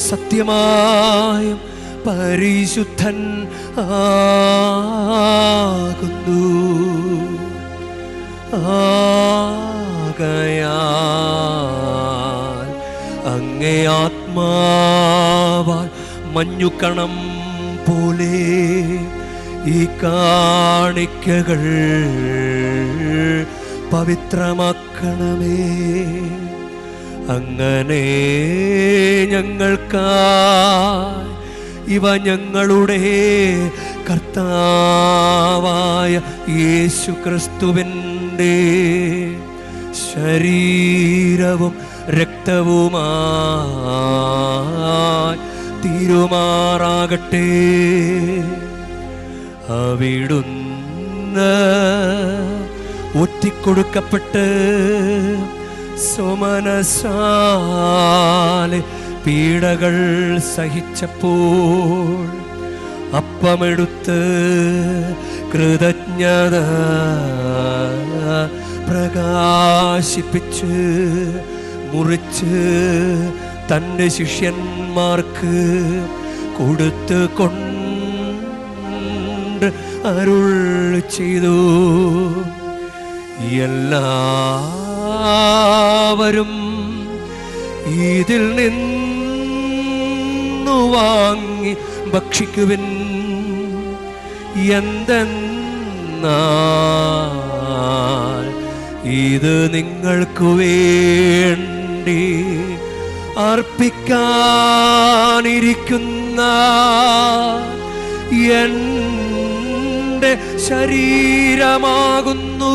സത്യമായും പരിശുദ്ധൻ ആകുന്നു. ആകയാൽ അങ്ങേ ആത്മാവാൽ മഞ്ഞുകണം പോലെ ഈ കാണിക്കകൾ പവിത്രമാക്കണമേ. അങ്ങനെ ഞങ്ങൾക്കായി ഇവ ഞങ്ങളുടെ കർത്താവായ യേശു ക്രിസ്തുവിൻ്റെ ശരീരവും രക്തവുമായി തീരുമാറാകട്ടെ. അവിടുന്ന് ഒറ്റിക്കൊടുക്കപ്പെട്ട് സോമനസാലെ പീഡകൾ സഹിച്ചപ്പോൾ അപ്പമെടുത്ത് കൃതജ്ഞത പ്രകാശിപ്പിച്ച് മുറിച്ച് തൻ്റെ ശിഷ്യന്മാർക്ക് കൊടുത്ത് കൊണ്ട് അരുൾ ചെയ്തു. എല്ലാവരും ഇതിൽ നിന്നു വാങ്ങി ഭക്ഷിക്കുവിൻ. എന്തെന്നാൽ ഇത് നിങ്ങൾക്ക് വേണ്ടി അർപ്പിക്കാനിരിക്കുന്ന എൻ്റെ ശരീരമാകുന്നു.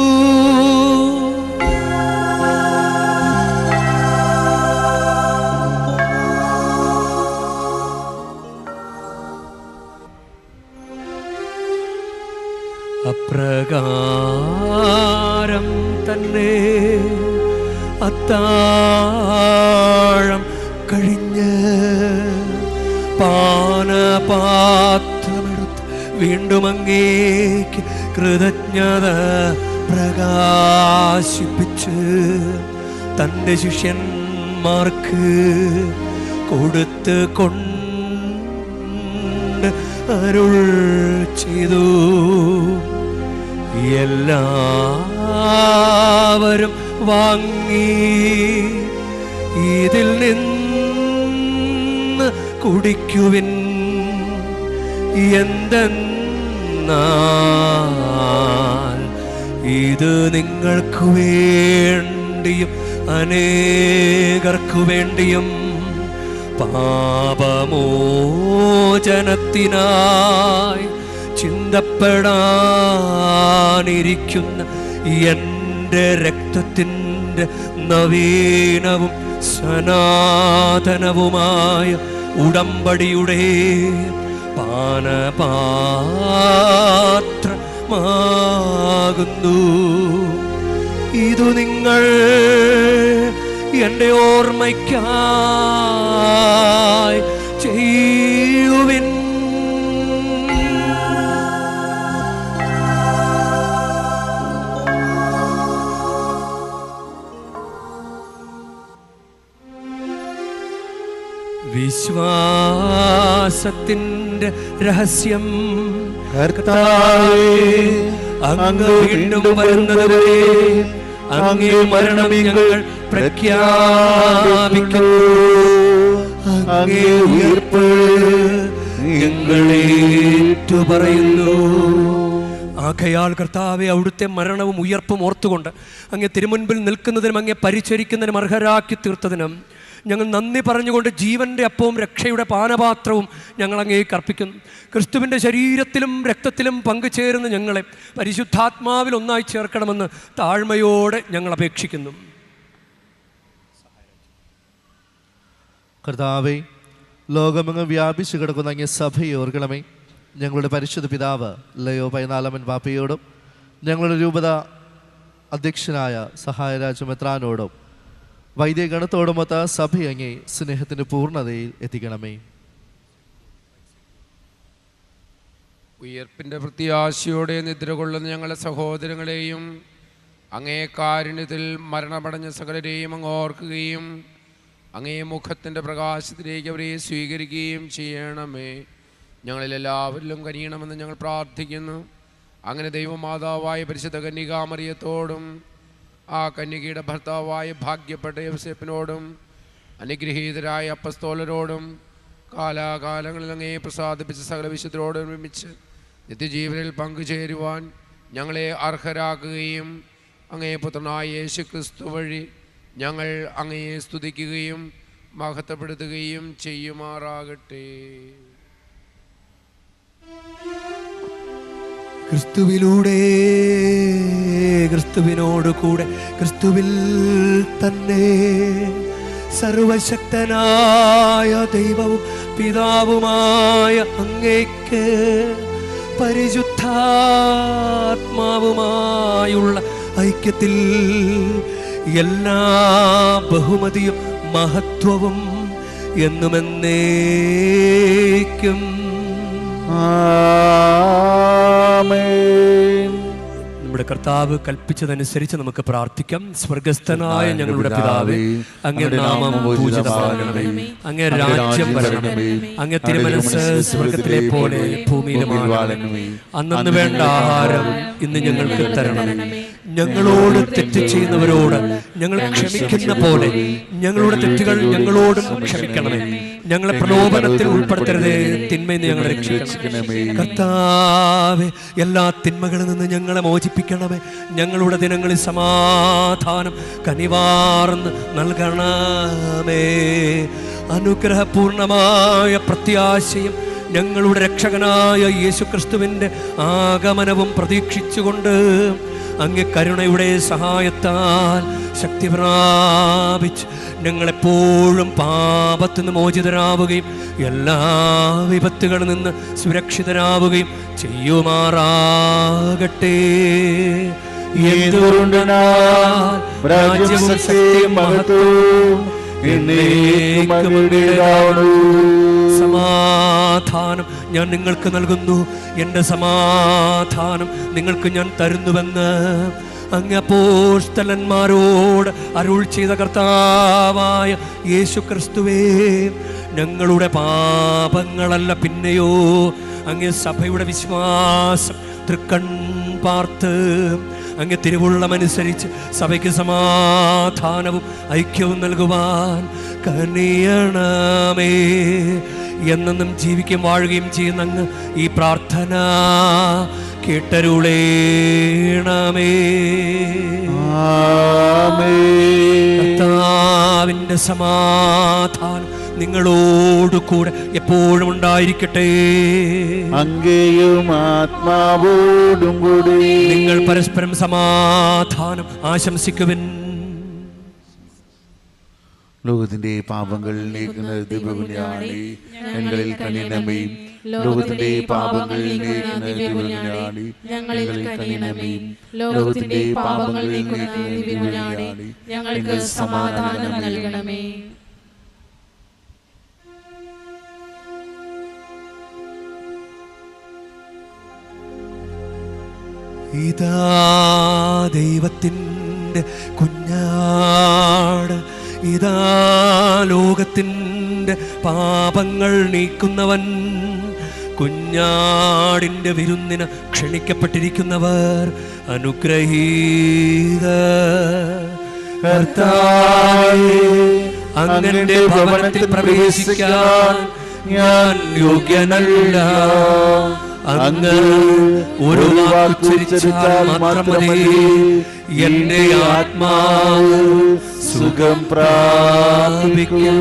അപ്രകാരം തന്നെ അത്താഴം കഴിഞ്ഞ് പാനപാത്രമെടുത്ത് വീണ്ടും അങ്ങേക്ക് കൃതജ്ഞത പ്രകാശിപ്പിച്ച് തൻ്റെ ശിഷ്യന്മാർക്ക് കൊടുത്ത് കൊണ്ട് അരുൾ ചെയ്തു, എല്ലാവരും വാങ്ങി ഇതിൽ നിന്ന് കുടിക്കുവിൻ. എന്തെന്നാൽ ഇത് നിങ്ങൾക്ക് വേണ്ടിയും അനേകർക്കു വേണ്ടിയും പാപമോചനത്തിനായി ചിന്തപ്പെടാനിരിക്കുന്ന എൻ്റെ രക്തത്തിൻ്റെ നവീനവും സനാതനവുമായ ഉടമ്പടിയുടെ പാനപാത്രമാകുന്നു. ഇതു നിങ്ങൾ എൻ്റെ ഓർമ്മയ്ക്കായി ചെയ്യുവിൻ. വിശ്വാസത്തിൻ്റെ രഹസ്യം
കർത്താവേ, അങ്ങ് വീണ്ടും വരുന്നതുവരെ അങ്ങേ മരണം ഞങ്ങൾ പ്രഖ്യാപിക്കുന്നു. അങ്ങേ ഉയിർപ്പ്
ഞങ്ങളെ ഏറ്റുപറയുന്നു. ആകയാൽ കർത്താവെ, അവിടുത്തെ മരണവും ഉയർപ്പും ഓർത്തുകൊണ്ട് അങ്ങേ തിരുമുൻപിൽ നിൽക്കുന്നതിനും അങ്ങേ പരിചരിക്കുന്നതിനും അർഹരാക്കി തീർത്തതിനും ഞങ്ങൾ നന്ദി പറഞ്ഞുകൊണ്ട് ജീവൻ്റെ അപ്പവും രക്ഷയുടെ പാനപാത്രവും ഞങ്ങൾ അങ്ങേക്ക് അർപ്പിക്കുന്നു. ക്രിസ്തുവിൻ്റെ ശരീരത്തിലും രക്തത്തിലും പങ്കുചേരുന്ന ഞങ്ങളെ പരിശുദ്ധാത്മാവിൽ ഒന്നായി ചേർക്കണമെന്ന് താഴ്മയോടെ ഞങ്ങൾ അപേക്ഷിക്കുന്നു.
കർത്താവേ, ലോകമെങ്ങും വ്യാപിച്ചു കിടക്കുന്ന അങ്ങേ സഭയെ ഓർക്കണമേ. ഞങ്ങളുടെ പരിശുദ്ധ പിതാവ് ലയോ 14 പാപ്പയോടും ഞങ്ങളുടെ രൂപത അധ്യക്ഷനായ സഹായരാജ മെത്രാനോടും വൈദ്യഗണത്തോടുമൊത്ത സഭ അങ്ങേ സ്നേഹത്തിൻ്റെ പൂർണ്ണതയിൽ എത്തിക്കണമേ.
ഉയർപ്പിൻ്റെ പ്രത്യാശയോടെ നിദ്ര കൊള്ളുന്ന ഞങ്ങളുടെ സഹോദരങ്ങളെയും അങ്ങേ കാരുണ്യത്തിൽ മരണമടഞ്ഞ സകലരെയും അങ്ങ് ഓർക്കുകയും അങ്ങേ മുഖത്തിൻ്റെ പ്രകാശത്തിലേക്ക് അവരെ സ്വീകരിക്കുകയും ചെയ്യണമേ. ഞങ്ങളിലെല്ലാവരിലും കനിയണമെന്ന് ഞങ്ങൾ പ്രാർത്ഥിക്കുന്നു. അങ്ങനെ ദൈവമാതാവായ പരിശുദ്ധ കന്യകാമറിയത്തോടും ആ കന്യകയുടെ ഭർത്താവായ ഭാഗ്യപ്പെട്ട യോസേപ്പിനോടും അനുഗ്രഹീതരായ അപ്പസ്തോലരോടും കാലാകാലങ്ങളിൽ അങ്ങേ പ്രസാദിപ്പിച്ച സകല വിശുദ്ധരോടും ഒരുമിച്ച് നിത്യജീവനിൽ പങ്കുചേരുവാൻ ഞങ്ങളെ അർഹരാക്കുകയും അങ്ങേ പുത്രനായ യേശു ക്രിസ്തു വഴി ഞങ്ങൾ അങ്ങയെ സ്തുതിക്കുകയും മഹത്വപ്പെടുത്തുകയും ചെയ്യുമാറാകട്ടെ.
ക്രിസ്തുവിലൂടെ, ക്രിസ്തുവിനോട് കൂടെ, ക്രിസ്തുവിൽ തന്നെ സർവശക്തനായ ദൈവവും പിതാവുമായ അങ്ങേക്ക് പരിശുദ്ധാത്മാവുമായുള്ള ഐക്യത്തിൽ എല്ലാ ബഹുമതിയും മഹത്വവും എന്നുമെന്നേക്കും
ആമേൻ.
നമ്മുടെ കർത്താവ് കൽപ്പിച്ചതനുസരിച്ച് നമുക്ക് പ്രാർത്ഥിക്കാം. സ്വർഗസ്ഥനായ ഞങ്ങളുടെ പിതാവേ, അങ്ങേ നാമം പൂജിതമാകണമേ, അങ്ങേ രാജ്യം വരണമേ, അങ്ങേ തിരുമനസ്സ് സ്വർഗത്തിലെ പോലെ ഭൂമിയിലുമാകണമേ. അന്നു വേണ്ട ആഹാരം ഇന്ന് ഞങ്ങൾക്ക് തരണമേ. ഞങ്ങളോട് തെറ്റ് ചെയ്യുന്നവരോട് ഞങ്ങൾ ക്ഷമിക്കുന്ന പോലെ ഞങ്ങളുടെ തെറ്റുകൾ ഞങ്ങളോടും ക്ഷമിക്കണമേ. ഞങ്ങളെ പ്രലോഭനത്തിൽ ഉൾപ്പെടുത്തരുതേ, തിന്മയിൽ നിന്ന് ഞങ്ങളെ രക്ഷിക്കണമേ. കർത്താവേ, എല്ലാ തിന്മകളിൽ നിന്ന് ഞങ്ങളെ മോചിപ്പിക്കണമേ. ഞങ്ങളുടെ ദിനങ്ങളിൽ സമാധാനം കനിവാർന്ന് നൽകണമേ. അനുഗ്രഹപൂർണമായ പ്രത്യാശയും ഞങ്ങളുടെ രക്ഷകനായ യേശുക്രിസ്തുവിൻ്റെ ആഗമനവും പ്രതീക്ഷിച്ചുകൊണ്ട് അങ്ങ് കരുണയുടെ സഹായത്താൽ ശക്തി പ്രാപിച്ച് ഞങ്ങളെപ്പോഴും പാപത്തിൽ നിന്ന് മോചിതരാവുകയും എല്ലാ വിപത്തുകളിൽ നിന്ന് സുരക്ഷിതരാവുകയും ചെയ്യുമാറാകട്ടെ. രാജ്യവും ശക്തിയും മഹത്വവും സമാധാനം ഞാൻ നിങ്ങൾക്ക് നൽകുന്നു, എൻ്റെ സമാധാനം നിങ്ങൾക്ക് ഞാൻ തരുന്നുവെന്ന് അങ്ങ് അപ്പോസ്തലന്മാരോട് അരുൾ ചെയ്ത കർത്താവായ യേശുക്രിസ്തുവേ, ഞങ്ങളുടെ പാപങ്ങളല്ല പിന്നെയോ അങ്ങ് സഭയുടെ വിശ്വാസം തൃക്കൺ പാർത്ത് അങ്ങ് തിരുവുള്ളമനുസരിച്ച് സഭയ്ക്ക് സമാധാനവും ഐക്യവും നൽകുവാൻ കനിയണമേ. എന്നെന്നും ജീവിക്കുകയും വാഴുകയും ചെയ്യുന്ന അങ്ങ് ഈ പ്രാർത്ഥന കേട്ടരുളേണമേ. കർത്താവിൻ്റെ സമാധാനം നിങ്ങളോടുകൂടെ എപ്പോഴും ഉണ്ടായിരിക്കട്ടെ.
അങ്ങയും ആത്മാവോടും കൂടി
നിങ്ങൾ പരസ്പരം സമാധാനം ആശംസിക്കുവിൻ.
ലോകത്തിന്റെ പാപങ്ങൾ നീക്കുന്ന ദിവ്യബലിയാണി ഞങ്ങളിൽ കനിയണമേ. ലോകത്തിന്റെ പാപങ്ങൾ നീക്കുന്ന ദിവ്യബലിയാണി ഞങ്ങളിൽ കനിയണമേ. ലോകത്തിന്റെ പാപങ്ങൾ നീക്കുന്ന ദിവ്യബലിയാണി ഞങ്ങൾക്ക് സമാധാനം നൽകണമേ.
ഇതാ ദൈവത്തിൻ്റെ കുഞ്ഞാട്, ഇതാ ലോകത്തിൻ്റെ പാപങ്ങൾ നീക്കുന്നവൻ. കുഞ്ഞാടിൻ്റെ വിരുന്നിന് ക്ഷണിക്കപ്പെട്ടിരിക്കുന്നവർ അനുഗ്രഹീത. കർത്താവേ, അങ്ങന്റെ ഭവനത്തിൽ പ്രവേശിക്കാൻ ഞാൻ യോഗ്യനല്ല. അങ്ങ് ഒരു വാക്കുച്ചരിച്ചാൽ മാത്രം മതി, എന്റെ ആത്മാവ് സുഖം പ്രാപിക്കും.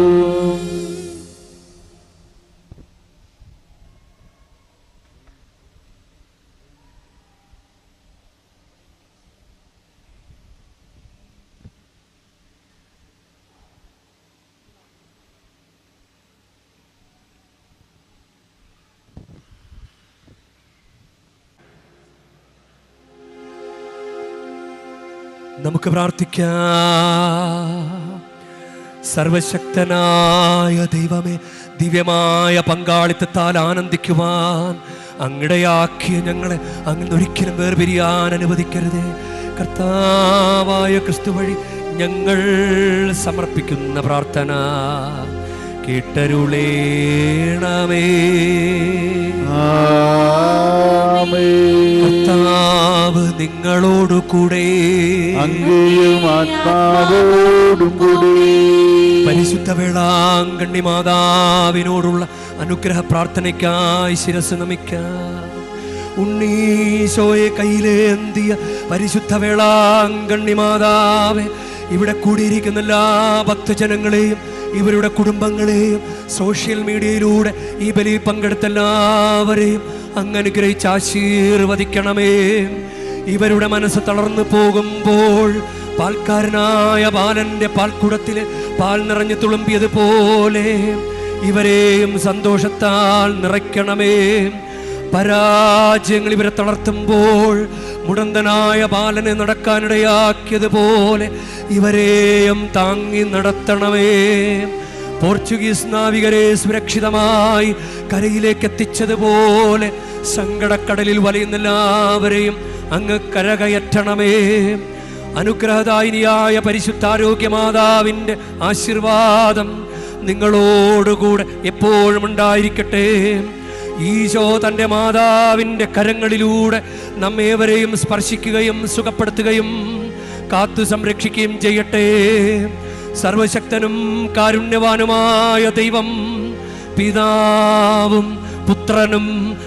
നമുക്ക് പ്രാർത്ഥിക്കാം. സർവശക്തനായ ദൈവമേ, ദിവ്യമായ പങ്കാളിത്തത്താൽ ആനന്ദിക്കുവാൻ അങ്ങടയാക്കിയ ഞങ്ങളെ അങ്ങനെ ഒരിക്കലും വേർപിരിയാൻ അനുവദിക്കരുതേ. കർത്താവായ ക്രിസ്തു വഴി ഞങ്ങൾ സമർപ്പിക്കുന്ന പ്രാർത്ഥന കേട്ടരുളേണമേ. കർത്താവ് നിങ്ങളോടു കൂടെ,
അങ്ങയും ആത്മാവോടും കൂടി.
പരിശുദ്ധ വേളാങ്കണ്ണി മാതാവിനോടുള്ള അനുഗ്രഹ പ്രാർത്ഥനയ്ക്കായി ശിരസ് നമിക്കാം. ഉണ്ണീശോയെ കയ്യിലേന്തിയ പരിശുദ്ധ വേളാങ്കണ്ണി മാതാവേ, ഇവിടെ കൂടിയിരിക്കുന്ന എല്ലാ ഭക്തജനങ്ങളെയും ഇവരുടെ കുടുംബങ്ങളെയും സോഷ്യൽ മീഡിയയിലൂടെ ഈ ബലിയിൽ പങ്കെടുത്ത എല്ലാവരെയും അങ്ങ് അനുഗ്രഹിച്ച് ആശീർവദിക്കണമേ. ഇവരുടെ മനസ്സ് തളർന്നു പോകുമ്പോൾ പാൽക്കാരനായ ബാലന്റെ പാൽക്കുടത്തിലെ പാൽ നിറഞ്ഞു തുളുമ്പിയതുപോലെ ഇവരെയും സന്തോഷത്താൽ നിറയ്ക്കണമേ. പരാജയങ്ങൾ ഇവരെ തളർത്തുമ്പോൾ മുടന്തനായ ബാലനെ നടക്കാനിടയാക്കിയതുപോലെ ഇവരെയും താങ്ങി നടത്തണമേ. പോർച്ചുഗീസ് നാവികരെ സുരക്ഷിതമായി കരയിലേക്ക് എത്തിച്ചതുപോലെ സങ്കടക്കടലിൽ വലയുന്ന എല്ലാവരെയും അങ്ങ് കരകയറ്റണമേ. അനുഗ്രഹദായിനിയായ പരിശുദ്ധാരോഗ്യ മാതാവിൻ്റെ ആശീർവാദം നിങ്ങളോടുകൂടെ എപ്പോഴും ഉണ്ടായിരിക്കട്ടെ. ഈശോ തൻ്റെ മാതാവിൻ്റെ കരങ്ങളിലൂടെ നമ്മേവരെയും സ്പർശിക്കുകയും സുഖപ്പെടുത്തുകയും കാത്തു സംരക്ഷിക്കുകയും ചെയ്യട്ടെ. സർവശക്തനും കാരുണ്യവാനുമായ ദൈവം പിതാവും പുത്രനും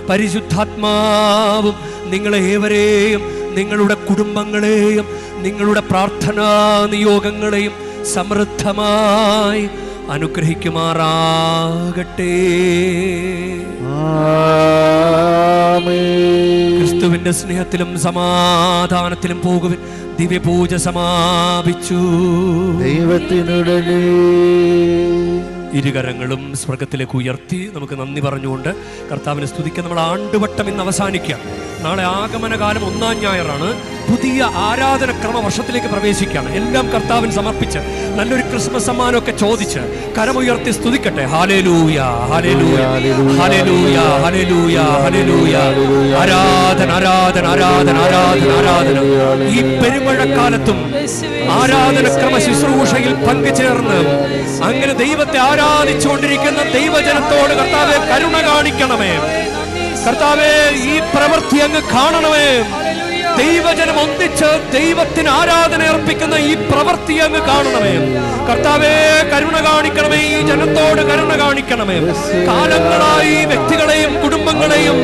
പരിശുദ്ധാത്മാവും നിങ്ങളെ ഏവരെയും, നിങ്ങളുടെ കുടുംബങ്ങളെയും, നിങ്ങളുടെ പ്രാർത്ഥനാ നിയോഗങ്ങളെയും സമൃദ്ധമായി അനുഗ്രഹിക്കുമാറാകട്ടെ. ക്രിസ്തുവിന്റെ സ്നേഹത്തിലും സമാധാനത്തിലും പോകുവിൻ. ദിവ്യപൂജ സമാപിച്ചു.
ദൈവത്തിനുടനെ
ഇരുകരങ്ങളും സ്വർഗത്തിലേക്ക് ഉയർത്തി നമുക്ക് നന്ദി പറഞ്ഞുകൊണ്ട് കർത്താവിനെ സ്തുതിക്കാൻ നമ്മൾ ആണ്ടുവട്ടം ഇന്ന് അവസാനിക്കാം. നാളെ ആഗമനകാലം 1-ാം ഞായറാണ്. പുതിയ ആരാധനക്രമ വർഷത്തിലേക്ക് പ്രവേശിക്കുകയാണ്. എല്ലാം കർത്താവിന് സമർപ്പിച്ച് നല്ലൊരു ക്രിസ്മസ് സമ്മാനമൊക്കെ ചോദിച്ച് കരമുയർത്തി സ്തുതിക്കട്ടെ. ഹല്ലേലൂയ, ഹല്ലേലൂയ, ഹല്ലേലൂയ, ഹല്ലേലൂയ, ഹല്ലേലൂയ. ആരാധന, ആരാധന, ആരാധന, ആരാധന, ആരാധന. ഈ പെരുമഴക്കാലത്തും ആരാധനക്രമ ശുശ്രൂഷയിൽ പങ്കുചേർന്ന് അങ്ങനെ ദൈവത്തെ ആരാധിച്ചുകൊണ്ടിരിക്കുന്ന ദൈവജനത്തോട് കർത്താവേ കരുണ കാണിക്കണമേ. കർത്താവേ ഈ പ്രവൃത്തി അങ്ങ് കാണണമേ. ദൈവജനം ഒന്നിച്ച് ദൈവത്തിന് ആരാധന അർപ്പിക്കുന്ന ഈ പ്രവൃത്തി അങ്ങ് കാണണമേ. കർത്താവേ കരുണ കാണിക്കണമേ. ഈ ജനത്തോട് കരുണ കാണിക്കണമേ. കാലങ്ങളായി വ്യക്തികളെയും കുടുംബങ്ങളെയും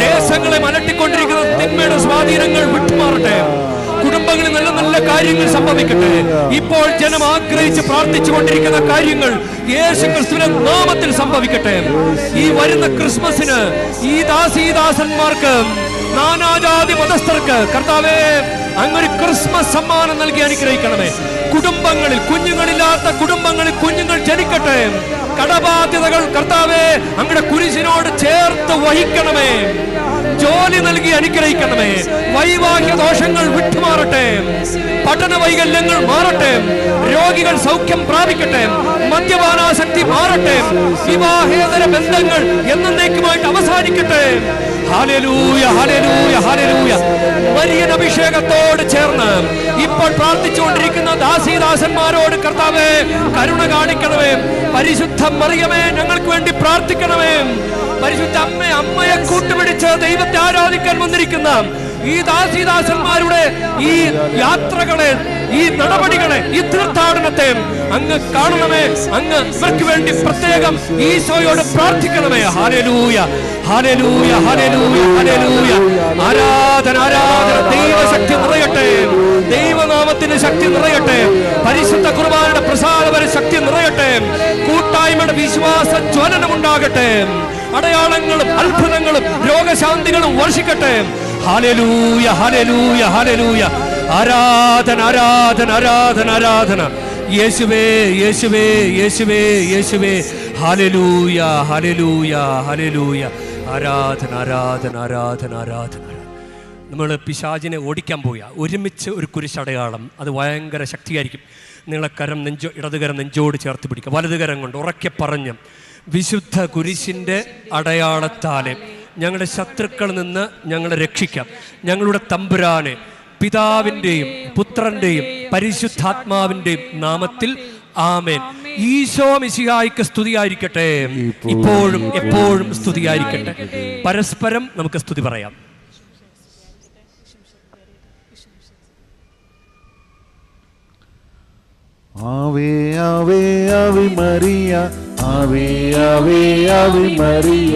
ദേശങ്ങളെയും അലട്ടിക്കൊണ്ടിരിക്കുന്ന തിന്മയുടെ സ്വാധീനങ്ങൾ വിട്ടുമാറട്ടെ. കുടുംബങ്ങളിൽ നല്ല നല്ല കാര്യങ്ങൾ സംഭവിക്കട്ടെ. ഇപ്പോൾ ജനം ആഗ്രഹിച്ച് പ്രാർത്ഥിച്ചു കൊണ്ടിരിക്കുന്ന കാര്യങ്ങൾ യേശുക്രിസ്തുവിന്റെ നാമത്തിൽ സംഭവിക്കട്ടെ. ഈ വരുന്ന ക്രിസ്മസിന് ഈ ദാസീദാസന്മാർക്ക്, നാനാജാതി മതസ്ഥർക്ക് കർത്താവേ അങ്ങൊരു ക്രിസ്മസ് സമ്മാനം നൽകി അനുഗ്രഹിക്കണമേ. കുടുംബങ്ങളിൽ, കുഞ്ഞുങ്ങളില്ലാത്ത കുടുംബങ്ങളിൽ കുഞ്ഞുങ്ങൾ ജനിക്കട്ടെ. കടബാധ്യതകൾ കർത്താവേ അങ്ങയുടെ കുരിശിനോട് ചേർത്ത് വഹിക്കണമേ. ജോലി നൽകി അനുഗ്രഹിക്കണമേ. വൈവാഹിക ദോഷങ്ങൾ വിട്ടുമാറട്ടെ. പഠന വൈകല്യങ്ങൾ മാറട്ടെ. രോഗികൾ സൗഖ്യം പ്രാപിക്കട്ടെ. മദ്യപാനാസക്തി മാറട്ടെ. വിവാഹേതര ബന്ധങ്ങൾ എന്നേക്കുമായിട്ട് അവസാനിക്കട്ടെ. ഹല്ലേലൂയ, ഹല്ലേലൂയ, ഹല്ലേലൂയ. മരിയൻ അഭിഷേകത്തോട് ചേർന്ന് ഇപ്പോൾ പ്രാർത്ഥിച്ചുകൊണ്ടിരിക്കുന്ന ദാസീദാസന്മാരോട് കർത്താവേ കരുണ കാണിക്കണമേ. പരിശുദ്ധ മറിയമേ ഞങ്ങൾക്ക് വേണ്ടി പ്രാർത്ഥിക്കണമേ. പരിശുദ്ധ അമ്മയെ കൂട്ടുപിടിച്ച് ദൈവത്തെ ആരാധിക്കാൻ വന്നിരിക്കുന്ന ഈ ദാസീദാസന്മാരുടെ ഈ യാത്രകളെ, ഈ നടപടികളെ, ഈ തീർത്ഥാടനത്തെ അങ്ങ് കാണണമേ. അങ്ങ് ഇവർക്ക് വേണ്ടി പ്രത്യേകം ഈശോയോട് പ്രാർത്ഥിക്കണമേ. ഹല്ലേലൂയ, ഹല്ലേലൂയ, ഹല്ലേലൂയ, ഹല്ലേലൂയ. ആരാധന, ആരാധന. ദൈവശക്തി നിറയട്ടെ. ദൈവനാമത്തിന്റെ ശക്തി നിറയട്ടെ. പരിശുദ്ധ കുർബാനയുടെ പ്രസാദപര ശക്തി നിറയട്ടെ. കൂട്ടായ്മയുടെ വിശ്വാസ ജ്വലനം ഉണ്ടാകട്ടെ. അടയാളങ്ങളും അത്ഭുതങ്ങളും രോഗശാന്തികളും വർഷിക്കട്ടെ. ഹല്ലേലൂയ, ഹല്ലേലൂയ, ഹല്ലേലൂയ. ആരാധന, ആരാധന, ആരാധന, ആരാധന. യേശുവേ, യേശുവേ, യേശുവേ, യേശുവേ. ഹല്ലേലൂയ, ഹല്ലേലൂയ, ഹല്ലേലൂയ. ആരാധന, ആരാധന, ആരാധന, ആരാധന. നമ്മൾ പിശാചിനെ ഓടിക്കാൻ പോവുക. ഒരുമിച്ച് ഒരു കുരിശടയാളം, അത് ഭയങ്കര ശക്തിയായിരിക്കും. നിങ്ങളെ കരം ഇടതുകരം നെഞ്ചോട് ചേർത്ത് പിടിക്കുക. വലതുകരം കൊണ്ട് ഉറക്കെ പറഞ്ഞ് വിശുദ്ധ കുരിശിൻ്റെ അടയാളത്താലെ ഞങ്ങളുടെ ശത്രുക്കളിൽ നിന്ന് ഞങ്ങളെ രക്ഷിക്കാം. ഞങ്ങളുടെ തമ്പുരാനെ പിതാവിൻ്റെയും പുത്രൻ്റെയും പരിശുദ്ധാത്മാവിൻ്റെയും നാമത്തിൽ ആമേൻ. ഈശോ മിശിഹായ്ക്ക് സ്തുതിയായിരിക്കട്ടെ. ഇപ്പോഴും എപ്പോഴും സ്തുതിയായിരിക്കട്ടെ. പരസ്പരം നമുക്ക് സ്തുതി പറയാം.
ആവേ ആവേ ആവേ മറിയ, ആവേ ആവേ ആവേ മറിയ,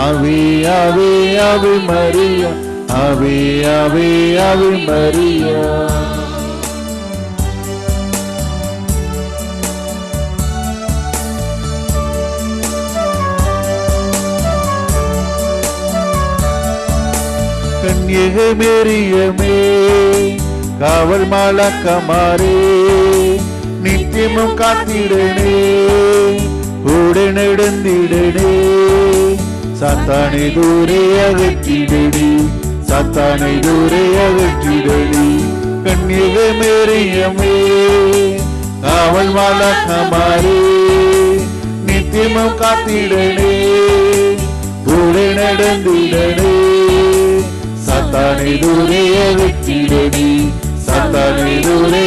ആവേ ആവേ ആവേ മറിയ, ആവേ ആവേ ആവേ മറിയ. കന്യക മേരിയമേ കാവൽ മാലാഖമാരേ നിത്യമും കാത്തിടണേ, കൂടെ നടന്നിടണേ. സാത്താനെ ദൂരെ അകറ്റിടണേ, സാത്താനെ ദൂരെ അകറ്റിടണേ. കന്യക മേരിയമേ കാവൽ മാലാഖമാരേ നിത്യമും കാത്തിടണേ, കൂടെ നടന്നിടണേ. സാത്താനെ ദൂരെ അകറ്റിടണേ, സാത്താനെ ദൂരെ